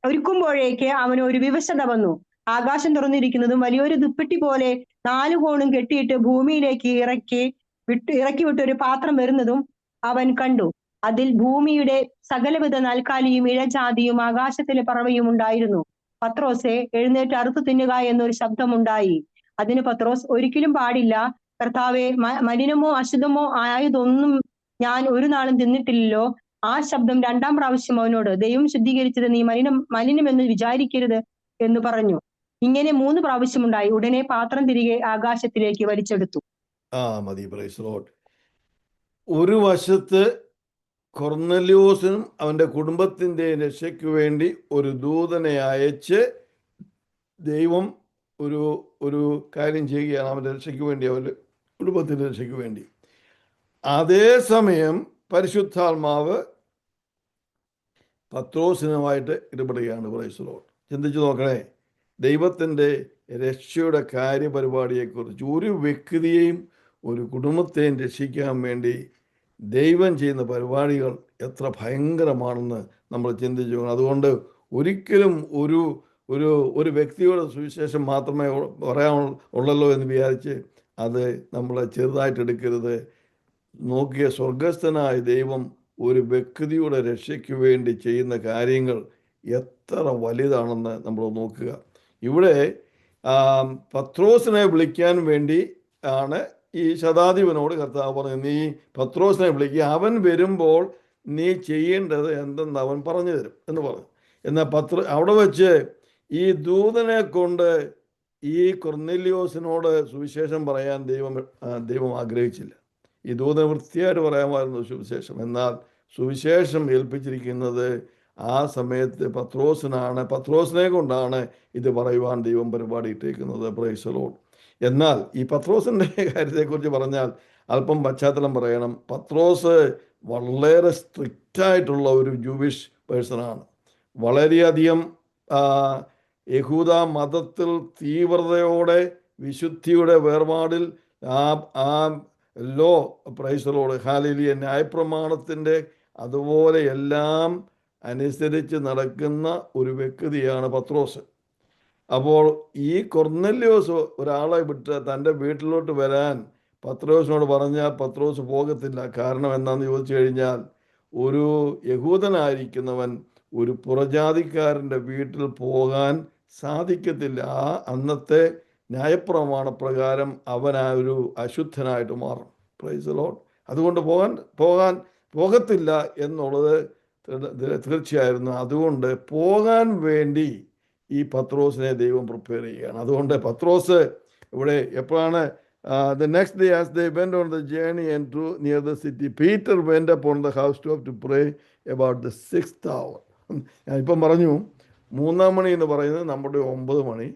ഒരുക്കുമ്പോഴേക്ക് അവന് ഒരു വിവശത വന്നു. ആകാശം തുറന്നിരിക്കുന്നതും വലിയൊരു ദുപ്പട്ടി പോലെ 4 കോണും കെട്ടിയിട്ട് ഭൂമിയിലേക്ക് ഇറക്കി വിട്ടൊരു പാത്രം വരുന്നതും അവൻ കണ്ടു. അതിൽ ഭൂമിയുടെ സകലവിധ നാൽക്കാലിയും ഇഴജാതിയും ആകാശത്തിലെ പറവയും ഉണ്ടായിരുന്നു. പത്രോസെ, എഴുന്നേറ്റ് അറുത്തു തിന്നുക എന്നൊരു ശബ്ദമുണ്ടായി. അതിന് പത്രോസ്, ഒരിക്കലും പാടില്ല കർത്താവെ, മലിനമോ അശുദ്ധമോ ആയതൊന്നും ഞാൻ ഒരു നാളും തിന്നിട്ടില്ലല്ലോ. ആ ശബ്ദം 2-ാം പ്രാവശ്യം അവനോട്, ദൈവം ശുദ്ധീകരിച്ചത് നീ മലിനമെന്ന് വിചാരിക്കരുത് എന്ന് പറഞ്ഞു. ഇങ്ങനെ 3 പ്രാവശ്യം ഉണ്ടായി. ഉടനെ പാത്രം തിരികെ ആകാശത്തിലേക്ക് വലിച്ചെടുത്തു. മതി. Price the Lord. ഒരു വശത്ത് കൊർന്നല്യോസിനും അവൻ്റെ കുടുംബത്തിൻ്റെ രക്ഷയ്ക്ക് വേണ്ടി ഒരു ദൂതനെ അയച്ച് ദൈവം ഒരു കാര്യം ചെയ്യുകയാണ് അവൻ്റെ രക്ഷയ്ക്ക് വേണ്ടി, അവൻ്റെ കുടുംബത്തിൻ്റെ രക്ഷയ്ക്ക് വേണ്ടി. അതേസമയം പരിശുദ്ധാത്മാവ് പത്രോസിനുമായിട്ട് ഇടപെടുകയാണ്. Praise the Lord. ചിന്തിച്ചു നോക്കണേ, ദൈവത്തിൻ്റെ രക്ഷയുടെ കാര്യപരിപാടിയെക്കുറിച്ച്. ഒരു വ്യക്തിയെയും ഒരു കുടുംബത്തെയും രക്ഷിക്കാൻ വേണ്ടി ദൈവം ചെയ്യുന്ന പരിപാടികൾ എത്ര ഭയങ്കരമാണെന്ന് നമ്മൾ ചിന്തിച്ചു. അതുകൊണ്ട് ഒരിക്കലും ഒരു വ്യക്തിയുടെ സുവിശേഷം മാത്രമേ പറയാനുള്ളല്ലോ എന്ന് വിചാരിച്ച് അത് നമ്മളെ ചെറുതായിട്ട് എടുക്കരുത്. നോക്കിയ സ്വർഗസ്ഥനായ ദൈവം ഒരു വ്യക്തിയുടെ രക്ഷയ്ക്ക് വേണ്ടി ചെയ്യുന്ന കാര്യങ്ങൾ എത്ര വലുതാണെന്ന് നമ്മൾ നോക്കുക. ഇവിടെ പത്രോസിനെ വിളിക്കാൻ വേണ്ടി ആണ് ഈ ശതാധിപനോട് കർത്താവ് പറഞ്ഞു, നീ പത്രോസിനെ വിളിക്കുക, അവൻ വരുമ്പോൾ നീ ചെയ്യേണ്ടത് എന്തെന്ന് അവൻ പറഞ്ഞു തരും എന്ന് പറഞ്ഞു. എന്നാൽ അവിടെ വെച്ച് ഈ ദൂതനെ കൊണ്ട് ഈ കൊർന്നല്യോസിനോട് സുവിശേഷം പറയാൻ ദൈവം ആഗ്രഹിച്ചില്ല. ഈ ദൂതൻ വൃത്തിയായിട്ട് പറയാമായിരുന്നു സുവിശേഷം. എന്നാൽ സുവിശേഷം ഏൽപ്പിച്ചിരിക്കുന്നത് ആ സമയത്ത് പത്രോസിനെ കൊണ്ടാണ് ഇത് പറയുവാൻ ദൈവം പരിപാടി ഇട്ടേക്കുന്നത്. Price the Lord. എന്നാൽ ഈ പത്രോസിൻ്റെ കാര്യത്തെക്കുറിച്ച് പറഞ്ഞാൽ അല്പം പശ്ചാത്തലം പറയണം. പത്രോസ് വളരെ സ്ട്രിക്റ്റായിട്ടുള്ള ഒരു ജൂവിഷ് പേഴ്സണാണ്. വളരെയധികം യഹൂദ മതത്തിൽ തീവ്രതയോടെ വിശുദ്ധിയുടെ വേർപാടിൽ ആ ലോ പ്രൈസലോട് ഹാലേലിയ ന്യായപ്രമാണത്തിൻ്റെ അതുപോലെ എല്ലാം അനുസരിച്ച് നടക്കുന്ന ഒരു വ്യക്തിയാണ് പത്രോസ്. അപ്പോൾ ഈ കൊർന്നല്യോസ് ഒരാളെ വിട്ട് തൻ്റെ വീട്ടിലോട്ട് വരാൻ പത്രോസിനോട് പറഞ്ഞാൽ പത്രോസ് പോകത്തില്ല. കാരണം എന്താണെന്ന് ചോദിച്ചു കഴിഞ്ഞാൽ, ഒരു യഹൂദനായിരിക്കുന്നവൻ ഒരു പുറജാതിക്കാരൻ്റെ വീട്ടിൽ പോകാൻ സാധിക്കത്തില്ല. ആ അന്നത്തെ ന്യായപ്രമാണ പ്രകാരം അവൻ ആ ഒരു അശുദ്ധനായിട്ട് മാറും. Price the Lord. അതുകൊണ്ട് പോകത്തില്ല എന്നുള്ളത് തീർച്ചയായിരുന്നു. അതുകൊണ്ട് പോകാൻ വേണ്ടി ഈ പത്രോസിനെ ദൈവം പ്രിപ്പയർ ചെയ്യുകയാണ്. അതുകൊണ്ട് പത്രോസ് ഇവിടെ എപ്പോഴാണ് the next day as they went on the journey and drew near the city, Peter went up on the housetop to pray about the 6th hour. ഞാൻ ഇപ്പം പറഞ്ഞു 3-ാം മണി എന്ന് പറയുന്നത് നമ്മുടെ 9 മണി,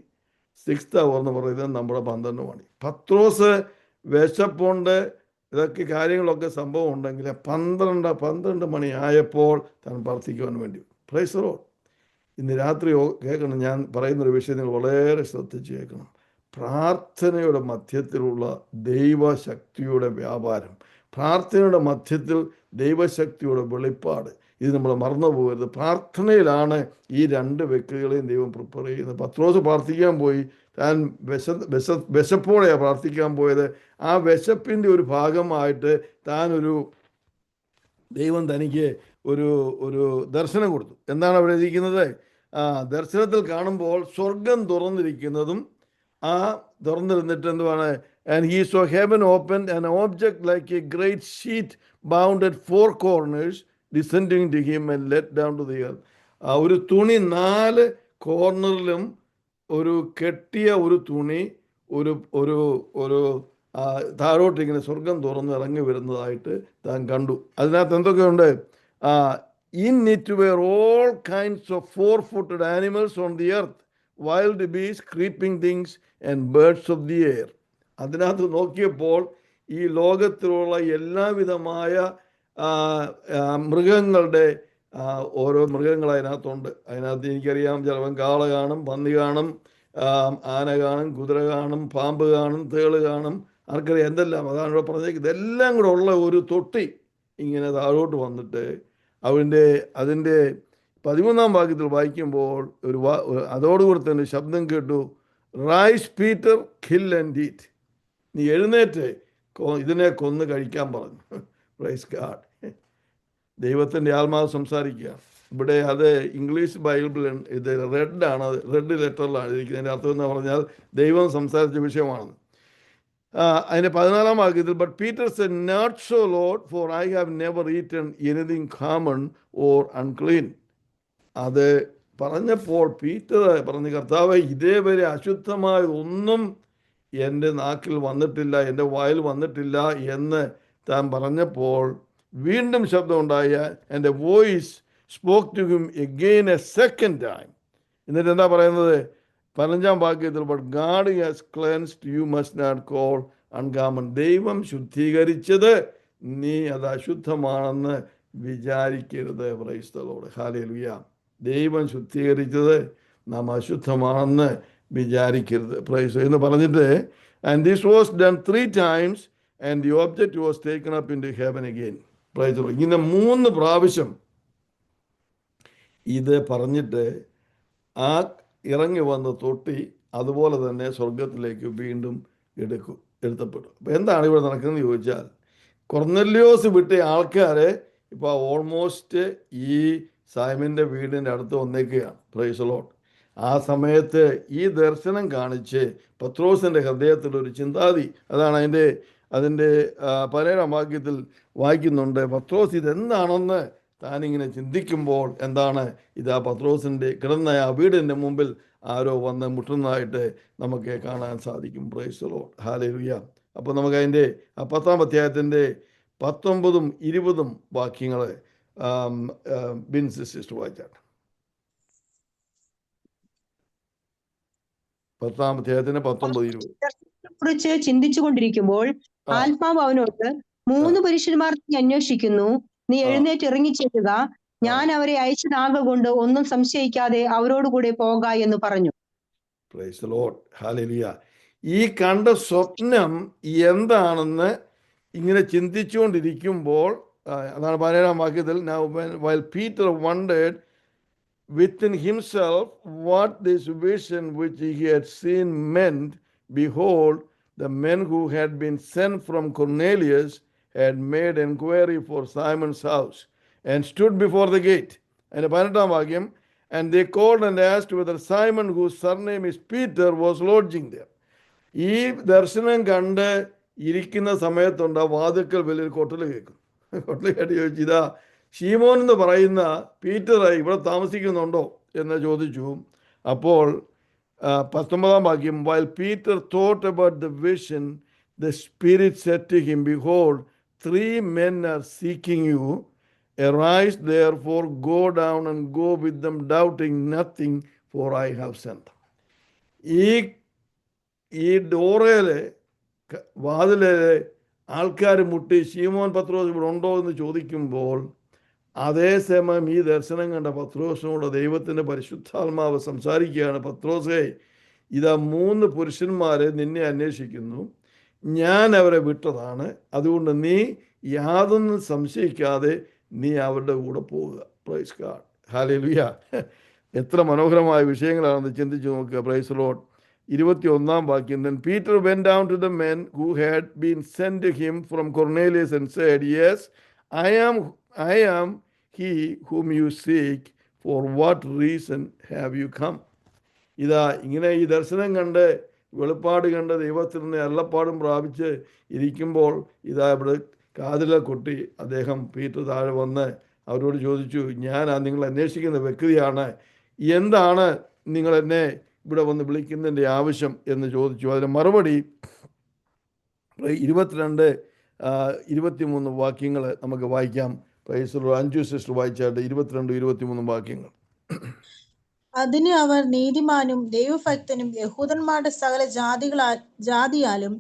6th hour എന്ന് പറയുന്നത് നമ്മുടെ 12 മണി. പത്രോസ് വിശപ്പുണ്ട്, ഇതൊക്കെ കാര്യങ്ങളൊക്കെ സംഭവം ഉണ്ടെങ്കിൽ 12 മണി ആയപ്പോൾ താൻ പ്രാർത്ഥിക്കുവാൻ വേണ്ടി. Price the Lord. ഇന്ന് രാത്രി കേൾക്കണം, ഞാൻ പറയുന്നൊരു വിഷയം നിങ്ങൾ വളരെ ശ്രദ്ധിച്ച് കേൾക്കണം. പ്രാർത്ഥനയുടെ മധ്യത്തിലുള്ള ദൈവശക്തിയുടെ വ്യാപാരം, പ്രാർത്ഥനയുടെ മധ്യത്തിൽ ദൈവശക്തിയുടെ വെളിപ്പാട്, ഇത് നമ്മൾ മറന്നു പോകരുത്. പ്രാർത്ഥനയിലാണ് ഈ 2 വ്യക്തികളെയും ദൈവം പ്രിപ്പയർ ചെയ്യുന്നത്. പത്രോസ് പ്രാർത്ഥിക്കാൻ പോയി, താൻ വിശപ്പോടെയാണ് പ്രാർത്ഥിക്കാൻ പോയത്. ആ വിശപ്പിൻ്റെ ഒരു ഭാഗമായിട്ട് ദൈവം തനിക്ക് ഒരു ദർശനം കൊടുത്തു. എന്താണ് അവിടെ ഇരിക്കുന്നത്? ദർശനത്തിൽ കാണുമ്പോൾ സ്വർഗം തുറന്നിരിക്കുന്നതും തുറന്നിരുന്നിട്ട് എന്തുവാണ്, and he saw heaven opened, an object like a great sheet bound at 4 corners descending to him and let down to the earth. ഒരു തുണി 4 കോർണറിലും ഒരു കെട്ടിയ ഒരു തുണി ഒരു താഴോട്ട് ഇങ്ങനെ സ്വർഗം തുറന്ന് ഇറങ്ങി വരുന്നതായിട്ട് താൻ കണ്ടു. അതിനകത്ത് എന്തൊക്കെയുണ്ട്? In it were all kinds of 4-footed animals on the earth, wild beasts, creeping things and birds of the air. അതിനകത്ത് നോക്കിയപ്പോൾ ഈ ലോകത്തിലുള്ള എല്ലാവിധമായ മൃഗങ്ങളുടെ ഓരോ മൃഗങ്ങൾ അതിനകത്തുണ്ട്. അതിനകത്ത് എനിക്കറിയാം, ചിലവൻ കാള കാണും, പന്നി കാണും, ആന കാണും, കുതിര കാണും, പാമ്പ് കാണും, തേള് കാണും, ആർക്കറിയാം എന്തെല്ലാം. അതാണ് ഇവിടെ പറഞ്ഞേക്കുന്നത്. ഇതെല്ലാം കൂടെ ഉള്ള ഒരു തൊട്ടി ഇങ്ങനെ താഴോട്ട് വന്നിട്ട് അതിൻ്റെ 13-ാം വാക്യത്തിൽ വായിക്കുമ്പോൾ അതോടുകൂടി തന്നെ ശബ്ദം കേട്ടു, rise Peter, kill and eat. നീ എഴുന്നേറ്റ് ഇതിനെ കൊന്ന് കഴിക്കാൻ പറഞ്ഞു. Praise God. ദൈവത്തിൻ്റെ ആത്മാവ് സംസാരിക്കുക. ഇവിടെ അത് ഇംഗ്ലീഷ് ബൈബിൾ ഇത് റെഡാണ്, റെഡ് ലെറ്ററിലാണ് ഇരിക്കുന്നത്. അതിൻ്റെ അർത്ഥം എന്ന് പറഞ്ഞാൽ ദൈവം സംസാരിച്ച വിഷയമാണ്. അതിൻ്റെ 14-ാം വാക്യത്തിൽ, but Peter said, not so Lord, for I have never eaten anything common or unclean. അത് പറഞ്ഞപ്പോൾ പീറ്റർ പറഞ്ഞു, കർത്താവേ, ഇതേവരെ അശുദ്ധമായതൊന്നും എൻ്റെ നാക്കിൽ വന്നിട്ടില്ല, എൻ്റെ വായിൽ വന്നിട്ടില്ല എന്ന് താൻ പറഞ്ഞപ്പോൾ വീണ്ടും ശബ്ദമുണ്ടായ എൻ്റെ voice spoke to him again a second time. എന്നിട്ട് എന്താ പറയുന്നത്? 15-ാം വാക്യത്തിൽ, but God has cleansed, you must not call uncommon. ദൈവം ശുദ്ധീകരിച്ചത് നീ അത് അശുദ്ധമാണെന്ന് വിചാരിക്കരുത്. Praise the Lord. ഹല്ലേലൂയ. ദൈവം ശുദ്ധീകരിച്ചത് നാം അശുദ്ധമാണെന്ന് വിചാരിക്കരുത്. പ്രൈസ് എന്ന് പറഞ്ഞിട്ട്, and this was done 3 times and the object was taken up into heaven again. Price the Lord. ഇങ്ങനെ 3 പ്രാവശ്യം ഇത് പറഞ്ഞിട്ട് ആ ഇറങ്ങി വന്ന തൊട്ടി അതുപോലെ തന്നെ സ്വർഗത്തിലേക്ക് വീണ്ടും എടുത്തപ്പെട്ടു. അപ്പോൾ എന്താണ് ഇവിടെ നടക്കുന്നതെന്ന് ചോദിച്ചാൽ, കൊർന്നല്യോസ് വിട്ട ആൾക്കാരെ ഇപ്പോൾ ഓൾമോസ്റ്റ് ഈ സൈമൻ്റെ വീടിൻ്റെ അടുത്ത് വന്നേക്കുകയാണ്. Price the Lord. ആ സമയത്ത് ഈ ദർശനം കാണിച്ച് പത്രോസിൻ്റെ ഹൃദയത്തിൽ ഒരു ചിന്താതി, അതാണ് അതിൻ്റെ 17-ാം വാക്യത്തിൽ വായിക്കുന്നുണ്ട്. പത്രോസ് ഇതെന്താണെന്ന് താനിങ്ങനെ ചിന്തിക്കുമ്പോൾ എന്താണ്, ഇതാ പത്രോസിൻ്റെ കിടന്ന ആ വീടിൻ്റെ മുമ്പിൽ ആരോ വന്ന് മുട്ടുന്നതായിട്ട് നമുക്ക് കാണാൻ സാധിക്കും. Price the Lord. ഹല്ലേലൂയ. അപ്പോൾ നമുക്ക് അതിൻ്റെ 10-ാം അധ്യായത്തിൻ്റെ 19ഉം 20ഉം വാക്യങ്ങൾ ബിൻസിസ്റ്റ് വായിച്ചാണ്. 10-ാം അധ്യായത്തിന് 19-20 കുറിച്ച് ചിന്തിച്ചു കൊണ്ടിരിക്കുമ്പോൾ ആത്മാവ് അവനോട്, 3 പുരുഷന്മാർ നീ അന്വേഷിക്കുന്നു, നീ എഴുന്നേറ്റ് ഇറങ്ങിച്ചെല്ലുക, ഞാൻ അവരെ അയച്ചതാകൊണ്ട് ഒന്നും സംശയിക്കാതെ അവരോടുകൂടെ പോക എന്ന് പറഞ്ഞു. Price the Lord. ഹല്ലേലൂയ. ഈ കണ്ട സ്വപ്നം എന്താണെന്ന് ഇങ്ങനെ ചിന്തിച്ചുകൊണ്ടിരിക്കുമ്പോൾ അതാണ് 17-ാം വാക്യത്തിൽ, now while Peter wondered within himself what this vision which he had seen meant, behold, the men who had been sent from Cornelius had made inquiry for Simon's house and stood before the gate. And 18-ാം വാക്യം, and they called and asked whether Simon, whose surname is Peter, was lodging there. ഈ ദർശനം കണ്ട് ഇരിക്കുന്ന സമയത്തുണ്ട് ആ വാതിൽക്കൽ വലിയൊരു കൊട്ടൽ കേൾക്കും. കൊട്ടൽ കേട്ട് ചോദിച്ചു, ഇതാ ശീമോൻ എന്ന് പറയുന്ന പീറ്റർ ഇവിടെ താമസിക്കുന്നുണ്ടോ എന്ന് ചോദിച്ചു. അപ്പോൾ 19-ാം വാക്യം, while Peter thought about the vision, the Spirit said to him, behold, 3 men are seeking you. Arise therefore, go down and go with them, doubting nothing, for I have sent them. ഈ ഡോറയിലെ വാതിലെ ആൾക്കാർ മുട്ടി ശീമോൻ പത്രോസ് ഇവിടെ ഉണ്ടോ എന്ന് ചോദിക്കുമ്പോൾ, അതേസമയം ഈ ദർശനം കണ്ട പത്രോസിനോട് ദൈവത്തിൻ്റെ പരിശുദ്ധാത്മാവ് സംസാരിക്കുകയാണ്, പത്രോസേ, ഇതാ 3 പുരുഷന്മാരെ നിന്നെ അന്വേഷിക്കുന്നു, ഞാൻ അവരെ വിട്ടതാണ്, അതുകൊണ്ട് നീ യാതൊന്നും സംശയിക്കാതെ നീ അവരുടെ കൂടെ പോവുക. Praise God. ഹല്ലേലൂയ. എത്ര മനോഹരമായ വിഷയങ്ങളാണെന്ന് ചിന്തിച്ചു നോക്കുക. Praise Lord. 21-ാം വാക്യം, then Peter went down to the men who had been sent to him from Cornelius and said, yes, I am he whom you seek. For what reason have you come? ഇതാ ഇങ്ങനെ ഈ ദർശനം കണ്ട് വെളിപ്പാട് കണ്ട് ദൈവത്തിൽ നിന്ന് അരുളപ്പാടും പ്രാപിച്ച് ഇരിക്കുമ്പോൾ ഇതാ ഇവിടെ കാതിലെ കൊട്ടി അദ്ദേഹം പീറ്റർ താഴെ വന്ന് അവരോട് ചോദിച്ചു, ഞാൻ നിങ്ങൾ അന്വേഷിക്കുന്ന വ്യക്തിയാണ്, എന്താണ് നിങ്ങൾ എന്നെ ഇവിടെ വന്ന് വിളിക്കുന്നതിൻ്റെ ആവശ്യം എന്ന് ചോദിച്ചു. അതിന് മറുപടി 22-23 വാക്യങ്ങൾ നമുക്ക് വായിക്കാം. അഞ്ചു സിസ്റ്റർ വായിച്ചായിട്ട് 22-23 വാക്യങ്ങൾ. അതിന് അവർ, നീതിമാനും ദൈവഭക്തനും യഹൂദന്മാരുടെ സകല ജാതിയാലും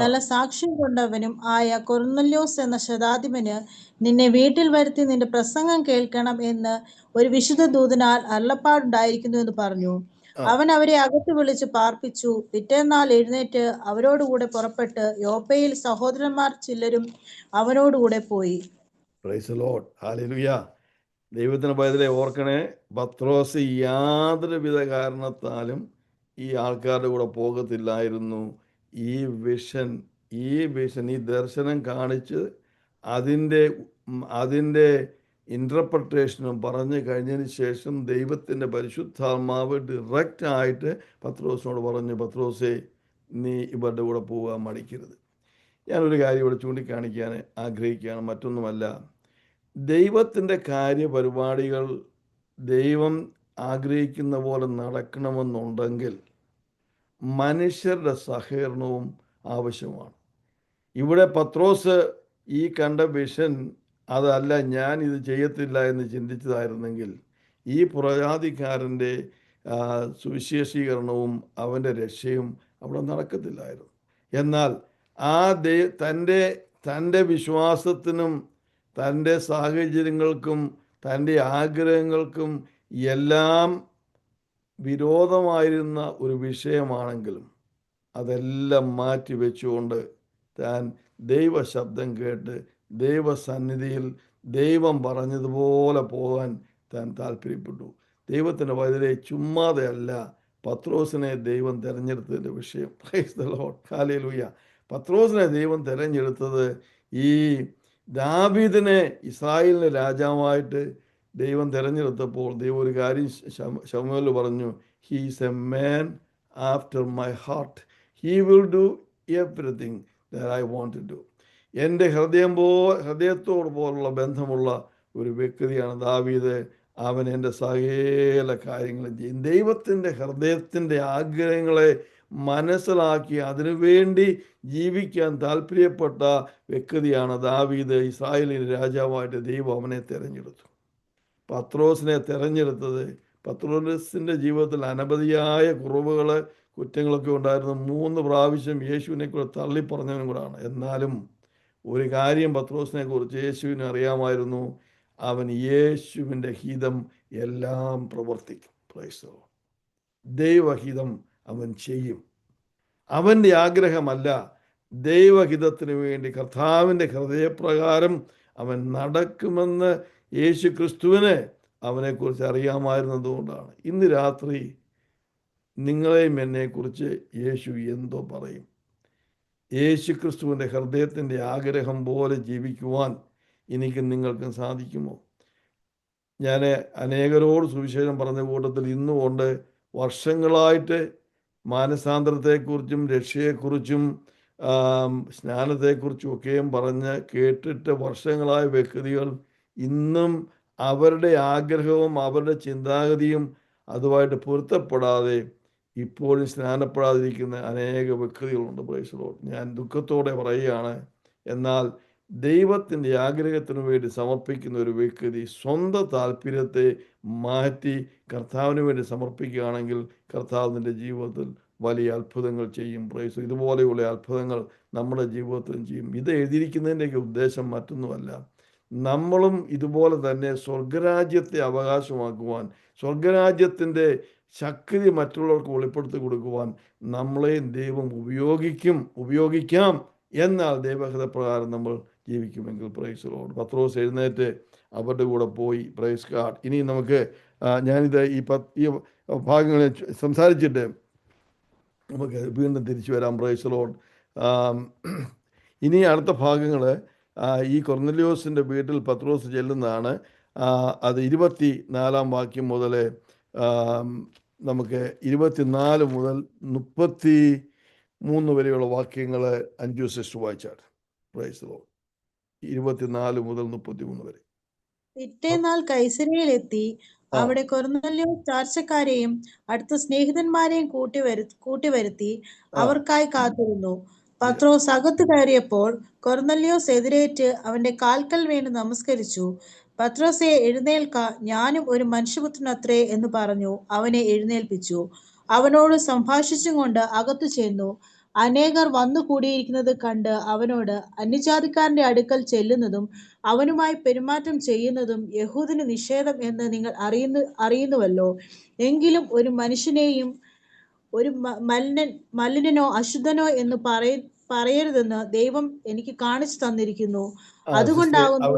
നല്ല സാക്ഷ്യം കൊണ്ടവനും ആയ കൊർന്നല്യോസ് എന്ന ശതാധിപന് നിന്നെ വീട്ടിൽ വരുത്തി നിന്റെ പ്രസംഗം കേൾക്കണം എന്ന് ഒരു വിശുദ്ധ ദൂതനാൽ അരുളപ്പാടുണ്ടായിരിക്കുന്നു എന്ന് പറഞ്ഞു. അവൻ അവരെ അകത്ത് വിളിച്ച് പാർപ്പിച്ചു. പിറ്റേന്നാൾ എഴുന്നേറ്റ് അവരോടുകൂടെ പുറപ്പെട്ട് യോപ്പയിൽ സഹോദരന്മാർ ചിലരും അവനോടുകൂടെ പോയി. Price the Lord. ഹല്ലേലൂയ. ദൈവത്തിന് പൈതലെ ഓർക്കണേ, പത്രോസ് യാതൊരുവിധ കാരണത്താലും ഈ ആൾക്കാരുടെ കൂടെ പോകത്തില്ലായിരുന്നു. ഈ വിഷൻ ഈ ദർശനം കാണിച്ച് അതിൻ്റെ ഇൻ്റർപ്രട്ടേഷനും പറഞ്ഞു കഴിഞ്ഞതിന് ശേഷം ദൈവത്തിൻ്റെ പരിശുദ്ധാത്മാവ് ഡയറക്റ്റായിട്ട് പത്രോസിനോട് പറഞ്ഞു, പത്രോസേ, നീ ഇവരുടെ കൂടെ പോകാൻ മടിക്കരുത്. ഞാനൊരു കാര്യം ഇവിടെ ചൂണ്ടിക്കാണിക്കാൻ ആഗ്രഹിക്കുകയാണ്, മറ്റൊന്നുമല്ല. ദൈവത്തിൻ്റെ കാര്യപരിപാടികൾ ദൈവം ആഗ്രഹിക്കുന്ന പോലെ നടക്കണമെന്നുണ്ടെങ്കിൽ മനുഷ്യരുടെ സഹകരണവും ആവശ്യമാണ്. ഇവിടെ പത്രോസ് ഈ കണ്ട വിഷൻ അതല്ല, ഞാൻ ഇത് ചെയ്യത്തില്ല എന്ന് ചിന്തിച്ചതായിരുന്നെങ്കിൽ ഈ പുറജാതിക്കാരൻ്റെ സുവിശേഷീകരണവും അവൻ്റെ രക്ഷയും അവിടെ നടക്കത്തില്ലായിരുന്നു. എന്നാൽ ആ തൻ്റെ വിശ്വാസത്തിനും തൻ്റെ സാഹചര്യങ്ങൾക്കും തൻ്റെ ആഗ്രഹങ്ങൾക്കും എല്ലാം വിരോധമായിരുന്ന ഒരു വിഷയമാണെങ്കിലും അതെല്ലാം മാറ്റി വെച്ചുകൊണ്ട് താൻ ദൈവശബ്ദം കേട്ട് ദൈവസന്നിധിയിൽ ദൈവം പറഞ്ഞതുപോലെ പോകാൻ താൻ താല്പര്യപ്പെട്ടു. ദൈവത്തിൻ്റെ വചനത്തെ ചുമ്മാതെ അല്ല പത്രോസിനെ ദൈവം തിരഞ്ഞെടുത്തതിൻ്റെ വിഷയം. Price the Lord. ഹല്ലേലൂയ. പത്രോസിനെ ദൈവം തിരഞ്ഞെടുത്തത് ഈ ദാവീദിനെ ഇസ്രായേലിൻ്റെ രാജാവായിട്ട് ദൈവം തിരഞ്ഞെടുത്തപ്പോൾ ദൈവം ഒരു കാര്യം ശമൂവേലിൽ പറഞ്ഞു, he is a man after my heart, he will do everything that I want to do. എൻ്റെ ഹൃദയത്തോട് പോലുള്ള ബന്ധമുള്ള ഒരു വ്യക്തിയാണ് ദാവീദ്. അവൻ എൻ്റെ സകല കാര്യങ്ങളും ചെയ്യും. ദൈവത്തിൻ്റെ ഹൃദയത്തിൻ്റെ ആഗ്രഹങ്ങളെ മനസ്സിലാക്കി അതിനുവേണ്ടി ജീവിക്കാൻ താല്പര്യപ്പെട്ട വ്യക്തിയാണ് ദാവീദ്. ഇസ്രായേലിൻ്റെ രാജാവായിട്ട് ദൈവം അവനെ തിരഞ്ഞെടുത്തു. പത്രോസിനെ തിരഞ്ഞെടുത്തത് പത്രോസിൻ്റെ ജീവിതത്തിൽ അനവധിയായ കുറവുകൾ കുറ്റങ്ങളൊക്കെ ഉണ്ടായിരുന്നു. 3 പ്രാവശ്യം യേശുവിനെ കൂടെ തള്ളിപ്പറഞ്ഞവനും കൂടാണ്. എന്നാലും ഒരു കാര്യം പത്രോസിനെ കുറിച്ച് യേശുവിനെ അറിയാമായിരുന്നു, അവൻ യേശുവിൻ്റെ ഹിതം എല്ലാം പ്രവർത്തിക്കും. പ്രൈസ് ദൈവഹിതം അവൻ ചെയ്യും. അവൻ്റെ ആഗ്രഹമല്ല, ദൈവഹിതത്തിന് വേണ്ടി കർത്താവിൻ്റെ ഹൃദയപ്രകാരം അവൻ നടക്കുമെന്ന് യേശു ക്രിസ്തുവിന് അവനെക്കുറിച്ച് അറിയാമായിരുന്നതുകൊണ്ടാണ്. ഇന്ന് രാത്രി നിങ്ങളെയും എന്നെക്കുറിച്ച് യേശു എന്തോ പറയും? യേശു ക്രിസ്തുവിൻ്റെ ഹൃദയത്തിൻ്റെ ആഗ്രഹം പോലെ ജീവിക്കുവാൻ എനിക്കും നിങ്ങൾക്കും സാധിക്കുമോ? ഞാൻ അനേകരോട് സുവിശേഷം പറഞ്ഞ കൂട്ടത്തിൽ ഇന്നുകൊണ്ട് വർഷങ്ങളായിട്ട് മാനസാന്തരത്തെക്കുറിച്ചും രക്ഷയെക്കുറിച്ചും സ്നാനത്തെക്കുറിച്ചും ഒക്കെയും പറഞ്ഞ് കേട്ടിട്ട് വർഷങ്ങളായ വ്യക്തികൾ ഇന്നും അവരുടെ ആഗ്രഹവും അവരുടെ ചിന്താഗതിയും അതുമായിട്ട് പൊരുത്തപ്പെടാതെ ഇപ്പോഴും സ്നാനപ്പെടാതിരിക്കുന്ന അനേക വ്യക്തികളുണ്ട്. Price the Lord. ഞാൻ ദുഃഖത്തോടെ പറയുകയാണ്. എന്നാൽ ദൈവത്തിൻ്റെ ആഗ്രഹത്തിനു വേണ്ടി സമർപ്പിക്കുന്ന ഒരു വ്യക്തി സ്വന്തം താല്പര്യത്തെ മാറ്റി കർത്താവിന് വേണ്ടി സമർപ്പിക്കുകയാണെങ്കിൽ കർത്താവിൻ്റെ ജീവിതത്തിൽ വലിയ അത്ഭുതങ്ങൾ ചെയ്യും. പ്രൈസ്. ഇതുപോലെയുള്ള അത്ഭുതങ്ങൾ നമ്മുടെ ജീവിതത്തിലും ചെയ്യും. ഇത് എഴുതിയിരിക്കുന്നതിൻ്റെയൊക്കെ ഉദ്ദേശം മറ്റൊന്നുമല്ല, നമ്മളും ഇതുപോലെ തന്നെ സ്വർഗരാജ്യത്തെ അവകാശമാക്കുവാൻ, സ്വർഗരാജ്യത്തിൻ്റെ ശക്തി മറ്റുള്ളവർക്ക് വെളിപ്പെടുത്തി കൊടുക്കുവാൻ നമ്മളെയും ദൈവം ഉപയോഗിക്കാം. എന്നാൽ ദൈവഹിതപ്രകാരം നമ്മൾ ജീവിക്കുമെങ്കിൽ പ്രൈസ് ദി ലോർഡ്. പത്രോസ് എഴുന്നേറ്റ് അവരുടെ കൂടെ പോയി. Praise God. ഇനി നമുക്ക് ഞാനിത് ഈ ഭാഗങ്ങളിൽ സംസാരിച്ചിട്ട് നമുക്ക് വീണ്ടും തിരിച്ചു വരാം. Price the Lord. ഇനി അടുത്ത ഭാഗങ്ങൾ ഈ കൊർന്നല്യോസിൻ്റെ വീട്ടിൽ പത്രോസ് ചെല്ലുന്നതാണ്. അത് 24 വാക്യം മുതൽ നമുക്ക് 24 മുതൽ 33 വരെയുള്ള വാക്യങ്ങൾ അഞ്ചു സിസ്റ്റർ വായിച്ചാൽ. Price the Lord. 24 മുതൽ 33 വരെ. പിറ്റേന്നാൾ കൈസരയിലെത്തി അവിടെ കൊർന്നല്യോസ് ചാർച്ചക്കാരെയും അടുത്ത സ്നേഹിതന്മാരെയും കൂട്ടിവരുത്തി അവർക്കായി കാത്തിരുന്നു. പത്രോസ് അകത്ത് കയറിയപ്പോൾ കൊർന്നല്യോസ് എതിരേറ്റ് അവന്റെ കാൽക്കൽ വീണ് നമസ്കരിച്ചു. പത്രോസെ, എഴുന്നേൽക്ക, ഞാനും ഒരു മനുഷ്യപുത്രനത്രേ എന്ന് പറഞ്ഞു അവനെ എഴുന്നേൽപ്പിച്ചു. അവനോട് സംഭാഷിച്ചും കൊണ്ട് അകത്തു ചെന്നു. അനേകർ വന്നു കൂടിയിരിക്കുന്നത് കണ്ട് അവനോട്, അന്യജാതിക്കാരന്റെ അടുക്കൽ ചെല്ലുന്നതും അവനുമായി പെരുമാറ്റം ചെയ്യുന്നതും യഹൂദന് നിഷേധം എന്ന് നിങ്ങൾ അറിയുന്നുവല്ലോ. എങ്കിലും ഒരു മനുഷ്യനെയും ഒരു മലിനനോ അശുദ്ധനോ എന്ന് പറയരുതെന്ന് ദൈവം എനിക്ക് കാണിച്ചു തന്നിരിക്കുന്നു. അതുകൊണ്ടാകുന്നു.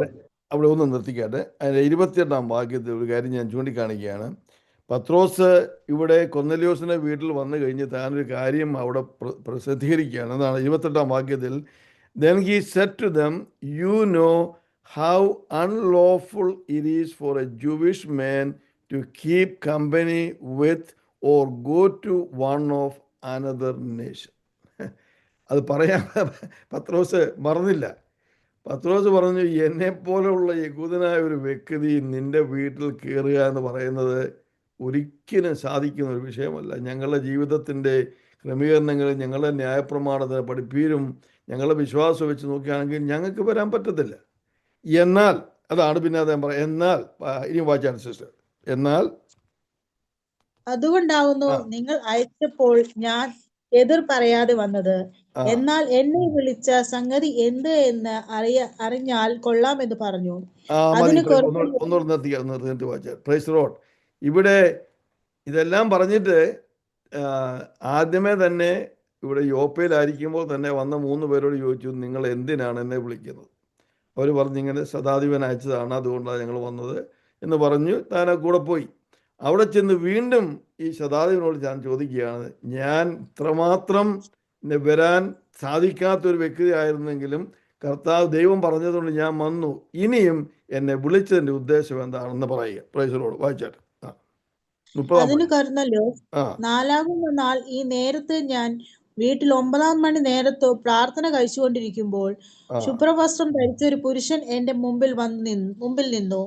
അവിടെ ഒന്ന് നിർത്തിക്കാട്ടെ. അതിൻ്റെ 28 വാക്യത്തിൽ ഒരു കാര്യം ഞാൻ ചൂണ്ടിക്കാണിക്കുകയാണ്. പത്രോസ് ഇവിടെ കൊർന്നല്യോസിൻ്റെ വീട്ടിൽ വന്നു കഴിഞ്ഞ് താനൊരു കാര്യം അവിടെ പ്രസിദ്ധീകരിക്കുകയാണ്. എന്നാണ് 28 വാക്യത്തിൽ, Then he said to them, You know how unlawful it is for a Jewish man to keep company with or go to one of another nation. അത് പറയാൻ പത്രോസ് മറന്നില്ല. പത്രോസ് പറഞ്ഞു, എന്നെപ്പോലുള്ള യഹൂദനായ ഒരു വ്യക്തി നിൻ്റെ വീട്ടിൽ കയറുക എന്ന് പറയുന്നത് ഒരിക്കലും സാധിക്കുന്ന ഒരു വിഷയമല്ല. ഞങ്ങളുടെ ജീവിതത്തിൻ്റെ ക്രമീകരണങ്ങൾ, ഞങ്ങളുടെ ന്യായപ്രമാണത്തിന് പഠിപ്പീരും ഞങ്ങളുടെ വിശ്വാസം വെച്ച് നോക്കുകയാണെങ്കിൽ ഞങ്ങൾക്ക് വരാൻ പറ്റത്തില്ല. എന്നാൽ അതാണ് പിന്നെ അദ്ദേഹം പറയാം. എന്നാൽ ഇനി വായിച്ചാണ് സിസ്റ്റർ. എന്നാൽ അതുകൊണ്ടാവുന്നു നിങ്ങൾ അയച്ചപ്പോൾ ഞാൻ എതിർ പറയാതെ വന്നത്. എന്നാൽ എന്നെ വിളിച്ച സംഗതി എന്ത് എന്ന് അറിഞ്ഞാൽ കൊള്ളാമെന്ന് പറഞ്ഞു. നിർത്തി വായിച്ചാൽ. Price the Lord. ഇവിടെ ഇതെല്ലാം പറഞ്ഞിട്ട് ആദ്യമേ തന്നെ ഇവിടെ യോപ്പയിലായിരിക്കുമ്പോൾ തന്നെ വന്ന 3 പേരോട് ചോദിച്ചു, നിങ്ങൾ എന്തിനാണ് എന്നെ വിളിക്കുന്നത്? അവർ പറഞ്ഞു, ഇങ്ങനെ ശതാധിപൻ അയച്ചതാണ്, അതുകൊണ്ടാണ് ഞങ്ങൾ വന്നത് എന്ന് പറഞ്ഞു. താൻ കൂടെ പോയി. അവിടെ ചെന്ന് വീണ്ടും ഈ ശതാധിപനോട് ഞാൻ ചോദിക്കുകയാണ്, ഞാൻ ഇത്രമാത്രം വരാൻ സാധിക്കാത്തൊരു വ്യക്തി ആയിരുന്നെങ്കിലും കർത്താവ് ദൈവം പറഞ്ഞതുകൊണ്ട് ഞാൻ വന്നു, ഇനിയും എന്നെ വിളിച്ചതിൻ്റെ ഉദ്ദേശം എന്താണെന്ന് പറയുക. Praise the Lord. വായിച്ചാട്ടെ. അതിന് കൊർന്നല്യോസ്, 4-ാം നാൾ ഈ നേരത്ത് ഞാൻ വീട്ടിൽ 9-ാം മണി നേരത്തോ പ്രാർത്ഥന കഴിച്ചുകൊണ്ടിരിക്കുമ്പോൾ ശുഭ്രവസ്ത്രം ധരിച്ച ഒരു പുരുഷൻ എന്റെ മുമ്പിൽ നിന്നു.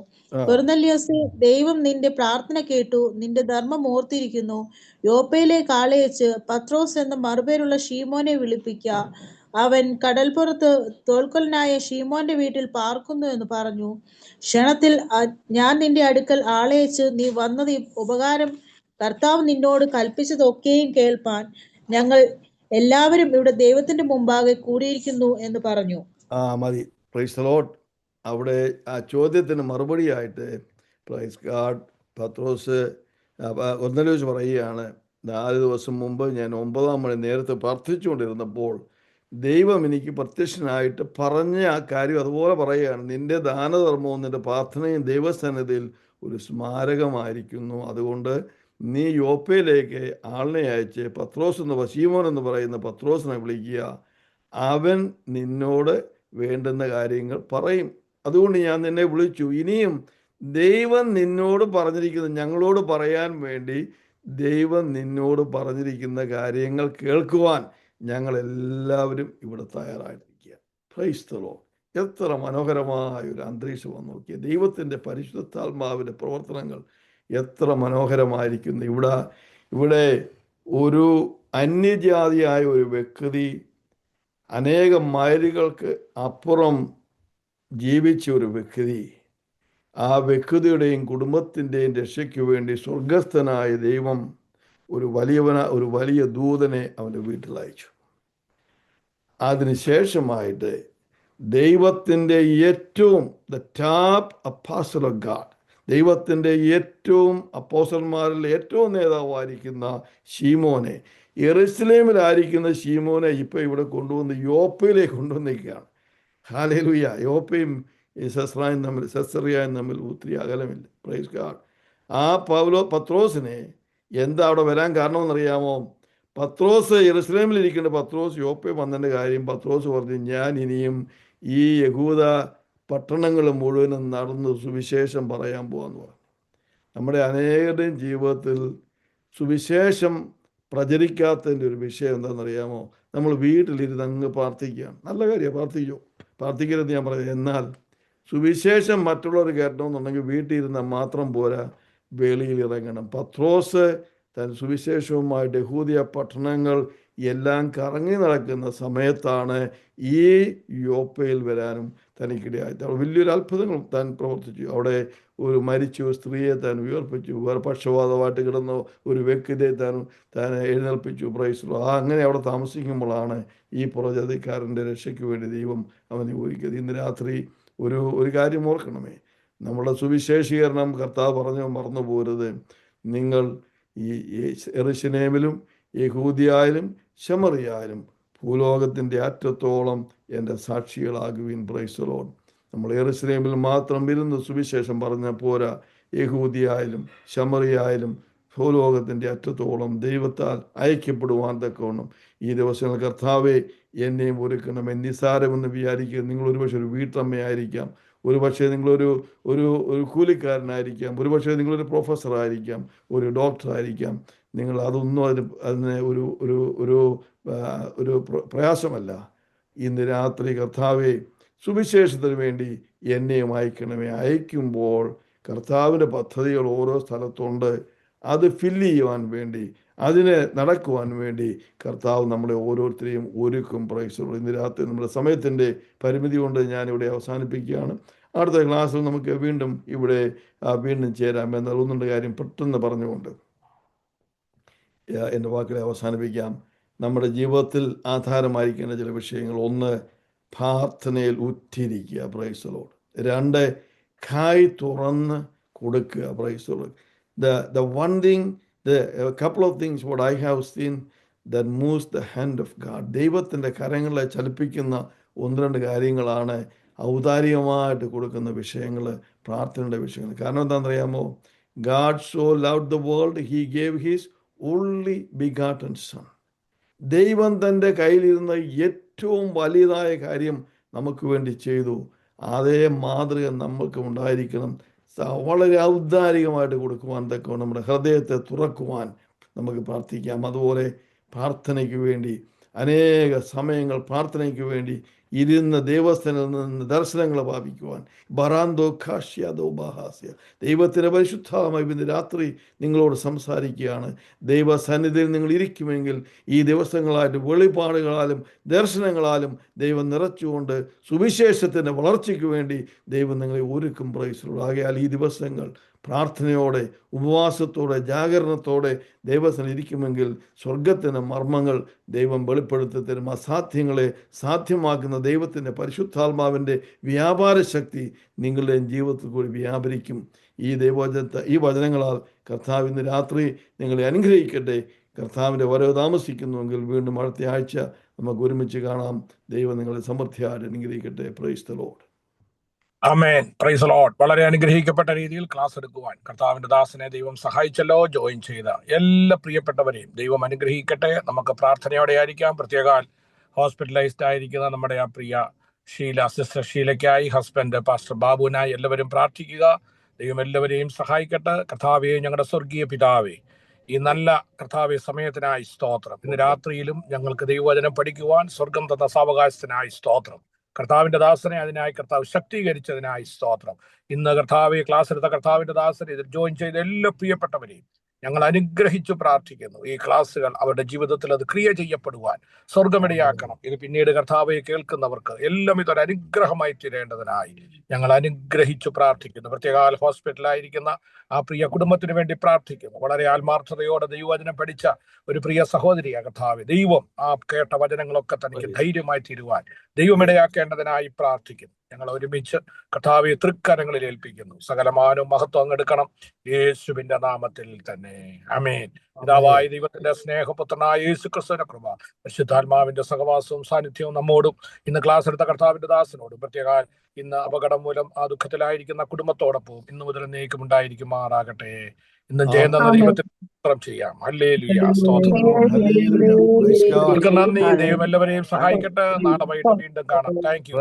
കൊർന്നല്യോസേ, ദൈവം നിന്റെ പ്രാർത്ഥന കേട്ടു, നിന്റെ ധർമ്മം ഓർത്തിരിക്കുന്നു. യോപ്പയിലേക്ക് ആളയച്ച് പത്രോസ് എന്ന മറുപേരുള്ള ശീമോനെ വിളിപ്പിക്ക. അവൻ കടൽപ്പുറത്ത് തോൽക്കൊലനായ ശീമോന്റെ വീട്ടിൽ പാർക്കുന്നു എന്ന് പറഞ്ഞു. ക്ഷണത്തിൽ ഞാൻ നിന്റെ അടുക്കൽ ആളയച്ച് നീ വന്നത് ഉപകാരം. കർത്താവ് നിന്നോട് കൽപ്പിച്ചതൊക്കെയും കേൾപ്പാൻ ഞങ്ങൾ എല്ലാവരും ഇവിടെ ദൈവത്തിന്റെ മുമ്പാകെ കൂടിയിരിക്കുന്നു എന്ന് പറഞ്ഞു. മതി. Price the Lord. അവിടെ ആ ചോദ്യത്തിന് മറുപടിയായിട്ട് പ്രൈസ് ഗോഡ് പത്രോസ് കൊർന്നല്യോസ് പറയുകയാണ്, 4 ദിവസം മുമ്പ് ഞാൻ 9-ാം മണി നേരത്തെ പ്രാർത്ഥിച്ചുകൊണ്ടിരുന്നപ്പോൾ ദൈവം എനിക്ക് പ്രത്യക്ഷനായിട്ട് പറഞ്ഞ ആ കാര്യം അതുപോലെ പറയുകയാണ്. നിന്റെ ദാനധർമ്മവും നിന്റെ പ്രാർത്ഥനയും ദൈവസന്നിധിയിൽ ഒരു സ്മാരകമായിരിക്കുന്നു. അതുകൊണ്ട് നീ യോപ്പയിലേക്ക് ആളിനെ അയച്ച് ശീമോൻ എന്ന് പറയുന്ന പത്രോസിനെ വിളിക്കുക. അവൻ നിന്നോട് വേണ്ടുന്ന കാര്യങ്ങൾ പറയും. അതുകൊണ്ട് ഞാൻ നിന്നെ വിളിച്ചു. ഇനിയും ദൈവം നിന്നോട് പറഞ്ഞിരിക്കുന്നത് ഞങ്ങളോട് പറയാൻ വേണ്ടി ദൈവം നിന്നോട് പറഞ്ഞിരിക്കുന്ന കാര്യങ്ങൾ കേൾക്കുവാൻ ഞങ്ങളെല്ലാവരും ഇവിടെ തയ്യാറായിരിക്കുക. Price the Lord. എത്ര മനോഹരമായ ഒരു അന്തരീക്ഷം നോക്കിയ ദൈവത്തിൻ്റെ പരിശുദ്ധാത്മാവിൻ്റെ പ്രവർത്തനങ്ങൾ എത്ര മനോഹരമായിരിക്കുന്നു. ഇവിടെ ഒരു അന്യജാതിയായ ഒരു വ്യക്തി അനേകം മൈലുകൾക്ക് അപ്പുറം ജീവിച്ച ഒരു വ്യക്തി, ആ വ്യക്തിയുടെയും കുടുംബത്തിൻ്റെയും രക്ഷയ്ക്ക് വേണ്ടി സ്വർഗസ്ഥനായ ദൈവം ഒരു വലിയ ദൂതനെ അവൻ്റെ വീട്ടിൽ അയച്ചു. അതിനുശേഷമായിട്ട് ദൈവത്തിൻ്റെ ഏറ്റവും ടോപ്പ് അപ്പോസ്റ്റൽ ഓഫ് ഗാഡ്, ദൈവത്തിൻ്റെ ഏറ്റവും അപ്പോസ്റ്റലന്മാരിൽ ഏറ്റവും നേതാവായിരിക്കുന്ന ശീമോനെ, യെരുശലേമിലായിരിക്കുന്ന ശീമോനെ ഇപ്പോൾ ഇവിടെ കൊണ്ടുവന്ന് യോപ്പയിലേക്ക് കൊണ്ടുവന്നിരിക്കുകയാണ്. ഹല്ലേലൂയ. യോപ്പയും സെസറിയയും തമ്മിൽ ഒത്തിരി അകലമില്ല. Praise God. ആ പത്രോസിനെ എന്താ അവിടെ വരാൻ കാരണമെന്നറിയാമോ? പത്രോസ് യെരുശലേമിലിരിക്കേണ്ട പത്രോസ് യോപ്പയിൽ വന്നതിൻ്റെ കാര്യം പത്രോസ് പറഞ്ഞു, ഞാൻ ഇനിയും ഈ യഹൂദ പട്ടണങ്ങൾ മുഴുവനും നടന്ന് സുവിശേഷം പറയാൻ പോകാമെന്ന് പറഞ്ഞു. നമ്മുടെ അനേകരുടെയും ജീവിതത്തിൽ സുവിശേഷം പ്രചരിക്കാത്തതിൻ്റെ ഒരു വിഷയം എന്താണെന്നറിയാമോ? നമ്മൾ വീട്ടിലിരുന്ന് അങ്ങ് പ്രാർത്ഥിക്കുകയാണ്. നല്ല കാര്യമാണ്, പ്രാർത്ഥിക്കരുത് ഞാൻ പറയുന്നത്. എന്നാൽ സുവിശേഷം മറ്റുള്ളവർ കേട്ടണമെന്നുണ്ടെങ്കിൽ വീട്ടിൽ ഇരുന്നാൽ മാത്രം പോരാ, വെളിയിൽ ഇറങ്ങണം. പത്രോസ് തൻ സുവിശേഷവുമായിട്ട് യഹൂദിയ പട്ടണങ്ങൾ എല്ലാം കറങ്ങി നടക്കുന്ന സമയത്താണ് ഈ യോപ്പയിൽ വരാനും തനിക്കിടയായത്. അവിടെ വലിയൊരു അത്ഭുതങ്ങൾ താൻ പ്രവർത്തിച്ചു. അവിടെ ഒരു മരിച്ച സ്ത്രീയെ താൻ ഉയർപ്പിച്ചു. വേറെ പക്ഷപാതമായിട്ട് കിടന്ന ഒരു വ്യക്തിയെ താൻ എഴുന്നേൽപ്പിച്ചു. പ്രൈസ്. അങ്ങനെ അവിടെ താമസിക്കുമ്പോഴാണ് ഈ പുറജാതിക്കാരൻ്റെ രക്ഷയ്ക്ക് വേണ്ടി ദൈവം അവനെ ഒരുക്കിയത്. ഇന്ന് രാത്രി ഒരു കാര്യം ഓർക്കണമേ, നമ്മുടെ സുവിശേഷീകരണം കർത്താവ് പറഞ്ഞു മറന്നു പോരുത്. നിങ്ങൾ ഈ യെരുശലേമിലും യഹൂദിയായാലും ശമറിയായാലും ഭൂലോകത്തിൻ്റെ അറ്റത്തോളം എൻ്റെ സാക്ഷികളാകുവിൻ. Price the Lord. നമ്മൾ യെരുശലേമിൽ മാത്രം ഇരുന്ന് സുവിശേഷം പറഞ്ഞാൽ പോരാ, യഹൂദിയായാലും ശമറിയായാലും ഭൂലോകത്തിൻ്റെ അറ്റത്തോളം ദൈവത്താൽ ഐക്യപ്പെടുവാൻ തക്കവണ്ണം ഈ ദിവസങ്ങൾ കർത്താവെ എന്നെയും ഒരുക്കണം. നിസ്സാരമെന്ന് വിചാരിക്കുക. നിങ്ങൾ ഒരുപക്ഷെ ഒരു വീട്ടമ്മയായിരിക്കാം, ഒരുപക്ഷെ നിങ്ങളൊരു ഒരു കൂലിക്കാരനായിരിക്കാം, ഒരുപക്ഷെ നിങ്ങളൊരു പ്രൊഫസറായിരിക്കാം, ഒരു ഡോക്ടറായിരിക്കാം. നിങ്ങൾ അതൊന്നും അതിന് ഒരു പ്രയാസമല്ല. ഇന്ന് രാത്രി കർത്താവെ സുവിശേഷത്തിന് വേണ്ടി എന്നെയും അയക്കണമേ. അയക്കുമ്പോൾ കർത്താവിൻ്റെ പദ്ധതികൾ ഓരോ സ്ഥലത്തുണ്ട്. അത് ഫില്ല് ചെയ്യുവാൻ വേണ്ടി, അതിനെ നടക്കുവാൻ വേണ്ടി കർത്താവ് നമ്മളെ ഓരോരുത്തരെയും ഒരുക്കും. പ്രൈസ്. ഇന്ന് രാത്രി നമ്മുടെ സമയത്തിൻ്റെ പരിമിതി കൊണ്ട് ഞാനിവിടെ അവസാനിപ്പിക്കുകയാണ്. അടുത്ത ക്ലാസ്സിൽ നമുക്ക് വീണ്ടും ചേരാം. എന്നാൽ ഒന്നുണ്ട് കാര്യം പെട്ടെന്ന് പറഞ്ഞുകൊണ്ട് എൻ്റെ വാക്കുകളെ അവസാനിപ്പിക്കാം. നമ്മുടെ ജീവിതത്തിൽ ആധാരമായിരിക്കേണ്ട ചില വിഷയങ്ങൾ: 1, പ്രാർത്ഥനയിൽ ഉറ്റിരിക്കുക. Price the Lord. 2, കായ് തുറന്ന് കൊടുക്കുക. Price the Lord. The one thing, a couple of things what I have seen that moves the hand of God. ദൈവത്തിൻ്റെ കരങ്ങളെ ചലിപ്പിക്കുന്ന 1-2 കാര്യങ്ങളാണ് ഔദാര്യമായിട്ട് കൊടുക്കുന്ന വിഷയങ്ങൾ, പ്രാർത്ഥനയുടെ വിഷയങ്ങൾ. കാരണം എന്താണെന്നറിയാമോ? God so loved the world, he gave his only begotten son. ദൈവം തൻ്റെ കയ്യിലിരുന്ന ഏറ്റവും വലിയതായ കാര്യം നമുക്ക് വേണ്ടി ചെയ്തു. അതേ മാതൃക നമുക്ക് ഉണ്ടായിരിക്കണം. വളരെ ഔദാരികമായിട്ട് കൊടുക്കുവാൻ തക്കോ നമ്മുടെ ഹൃദയത്തെ തുറക്കുവാൻ നമുക്ക് പ്രാർത്ഥിക്കാം. അതുപോലെ പ്രാർത്ഥനയ്ക്ക് വേണ്ടി അനേക സമയങ്ങൾ പ്രാർത്ഥനയ്ക്ക് വേണ്ടി ഇരുന്ന് ദൈവസ്ഥനിൽ നിന്ന് ദർശനങ്ങൾ ഭാവിക്കുവാൻ ദൈവത്തിൻ്റെ പരിശുദ്ധമായി ഇന്ന് രാത്രി നിങ്ങളോട് സംസാരിക്കുകയാണ്. ദൈവസന്നിധിയിൽ നിങ്ങൾ ഇരിക്കുമെങ്കിൽ ഈ ദിവസങ്ങളായിട്ട് വെളിപ്പാടുകളാലും ദർശനങ്ങളാലും ദൈവം നിറച്ചുകൊണ്ട് സുവിശേഷത്തിൻ്റെ വളർച്ചയ്ക്ക് വേണ്ടി ദൈവം നിങ്ങളെ ഒരുക്കും. പ്രൈസിലുള്ള ആകയാൽ ഈ ദിവസങ്ങൾ പ്രാർത്ഥനയോടെ, ഉപവാസത്തോടെ, ജാഗരണത്തോടെ ദൈവസന്നിധിയിൽ ഇരിക്കുമെങ്കിൽ സ്വർഗത്തിൻ്റെ മർമ്മങ്ങൾ ദൈവം വെളിപ്പെടുത്തി തരും. അസാധ്യങ്ങളെ സാധ്യമാക്കുന്ന ദൈവത്തിൻ്റെ പരിശുദ്ധാത്മാവിൻ്റെ വ്യാപാര ശക്തി നിങ്ങളുടെ ജീവിതത്തിൽ കൂടി വ്യാപരിക്കും. ഈ വചനങ്ങളാൽ കർത്താവ് ഇന്ന് രാത്രി നിങ്ങളെ അനുഗ്രഹിക്കട്ടെ. കർത്താവിൻ്റെ വരവ് താമസിക്കുന്നുവെങ്കിൽ വീണ്ടും അടുത്ത ആഴ്ച നമുക്ക് ഒരുമിച്ച് കാണാം. ദൈവം നിങ്ങളെ സമൃദ്ധിയായി അനുഗ്രഹിക്കട്ടെ. Price the Lord. Amen. Praise the Lord. വളരെ അനുഗ്രഹിക്കപ്പെട്ട രീതിയിൽ ക്ലാസ് എടുക്കുവാൻ കർത്താവിന്റെ ദാസനെ ദൈവം സഹായിച്ചല്ലോ. ജോയിൻ ചെയ്ത എല്ലാ പ്രിയപ്പെട്ടവരെയും ദൈവം അനുഗ്രഹിക്കട്ടെ. നമുക്ക് പ്രാർത്ഥനയോടെ ആയിരിക്കാം. പ്രത്യേക ഹോസ്പിറ്റലൈസ്ഡ് ആയിരിക്കുന്ന നമ്മുടെ ആ പ്രിയ സിസ്റ്റർ ഷീലയ്ക്കായി, ഹസ്ബൻഡ് പാസ്റ്റർ ബാബുവിനായി എല്ലാവരും പ്രാർത്ഥിക്കുക. ദൈവം എല്ലാവരെയും സഹായിക്കട്ടെ. കർത്താവേ, ഞങ്ങളുടെ സ്വർഗീയ പിതാവേ, ഈ നല്ല കർത്താവെ സമയത്തിനായി സ്തോത്രം. ഇന്ന് രാത്രിയിലും ഞങ്ങൾക്ക് ദൈവവചനം പഠിക്കുവാൻ സ്വർഗം തന്ന സാവകാശത്തിനായി സ്തോത്രം. കർത്താവിന്റെ ദാസനെ അതിനായി കർത്താവ് ശക്തീകരിച്ചതിനായി സ്തോത്രം. ഇന്ന് കർത്താവെ ക്ലാസ് എടുത്ത കർത്താവിന്റെ ദാസനെ ഇതിൽ ജോയിൻ ചെയ്ത എല്ലാ പ്രിയപ്പെട്ടവരെയും ഞങ്ങൾ അനുഗ്രഹിച്ചു പ്രാർത്ഥിക്കുന്നു. ഈ ക്ലാസ്സുകൾ അവരുടെ ജീവിതത്തിൽ അത് ക്രിയ ചെയ്യപ്പെടുവാൻ സ്വർഗമിടയാക്കണം. ഇത് പിന്നീട് കർത്താവെ കേൾക്കുന്നവർക്ക് എല്ലാം ഇതൊരു അനുഗ്രഹമായി തീരേണ്ടതിനായി ഞങ്ങൾ അനുഗ്രഹിച്ചു പ്രാർത്ഥിക്കുന്നു. പ്രത്യേക ഹോസ്പിറ്റലായിരിക്കുന്ന ആ പ്രിയ കുടുംബത്തിന് വേണ്ടി പ്രാർത്ഥിക്കുന്നു. വളരെ ആത്മാർത്ഥതയോടെ ദൈവവചനം പഠിച്ച ഒരു പ്രിയ സഹോദരിയ കർത്താവെ, ദൈവം ആ കേട്ട വചനങ്ങളൊക്കെ തനിക്ക് ധൈര്യമായി തീരുവാൻ ദൈവമിടയാക്കേണ്ടതിനായി പ്രാർത്ഥിക്കുന്നു. ഞങ്ങൾ ഒരുമിച്ച് കർത്താവെ തൃക്കരങ്ങളിൽ ഏൽപ്പിക്കുന്നു. സകലമാനവും മഹത്വം അങ്ങെടുക്കണം യേശുവിന്റെ നാമത്തിൽ തന്നെ. ആമേൻ. പിതാവായ ദൈവത്തിന്റെ സ്നേഹപുത്രനായ യേശു ക്രിസ്തുവിന്റെ കൃപ, പരിശുദ്ധാത്മാവിന്റെ സഹവാസവും സാന്നിധ്യവും നമ്മോടും ഇന്ന് ക്ലാസ് എടുത്ത കർത്താവിന്റെ ദാസനോടും പ്രത്യേക ഇന്ന് അപകടം മൂലം ആ ദുഃഖത്തിലായിരിക്കുന്ന കുടുംബത്തോടൊപ്പം ഇന്ന് മുതൽ എന്നേക്കും ഉണ്ടായിരിക്കുമാറാകട്ടെ. ഇന്നും ചെയ്യുന്ന ദൈവത്തിന് സ്തോത്രം ചെയ്യാം. ഹല്ലേലൂയ. സ്തോത്രം. നന്ദി. ദൈവം എല്ലാവരെയും സഹായിക്കട്ടെ. നാളെ വൈകിട്ട് വീണ്ടും കാണാം. Thank you.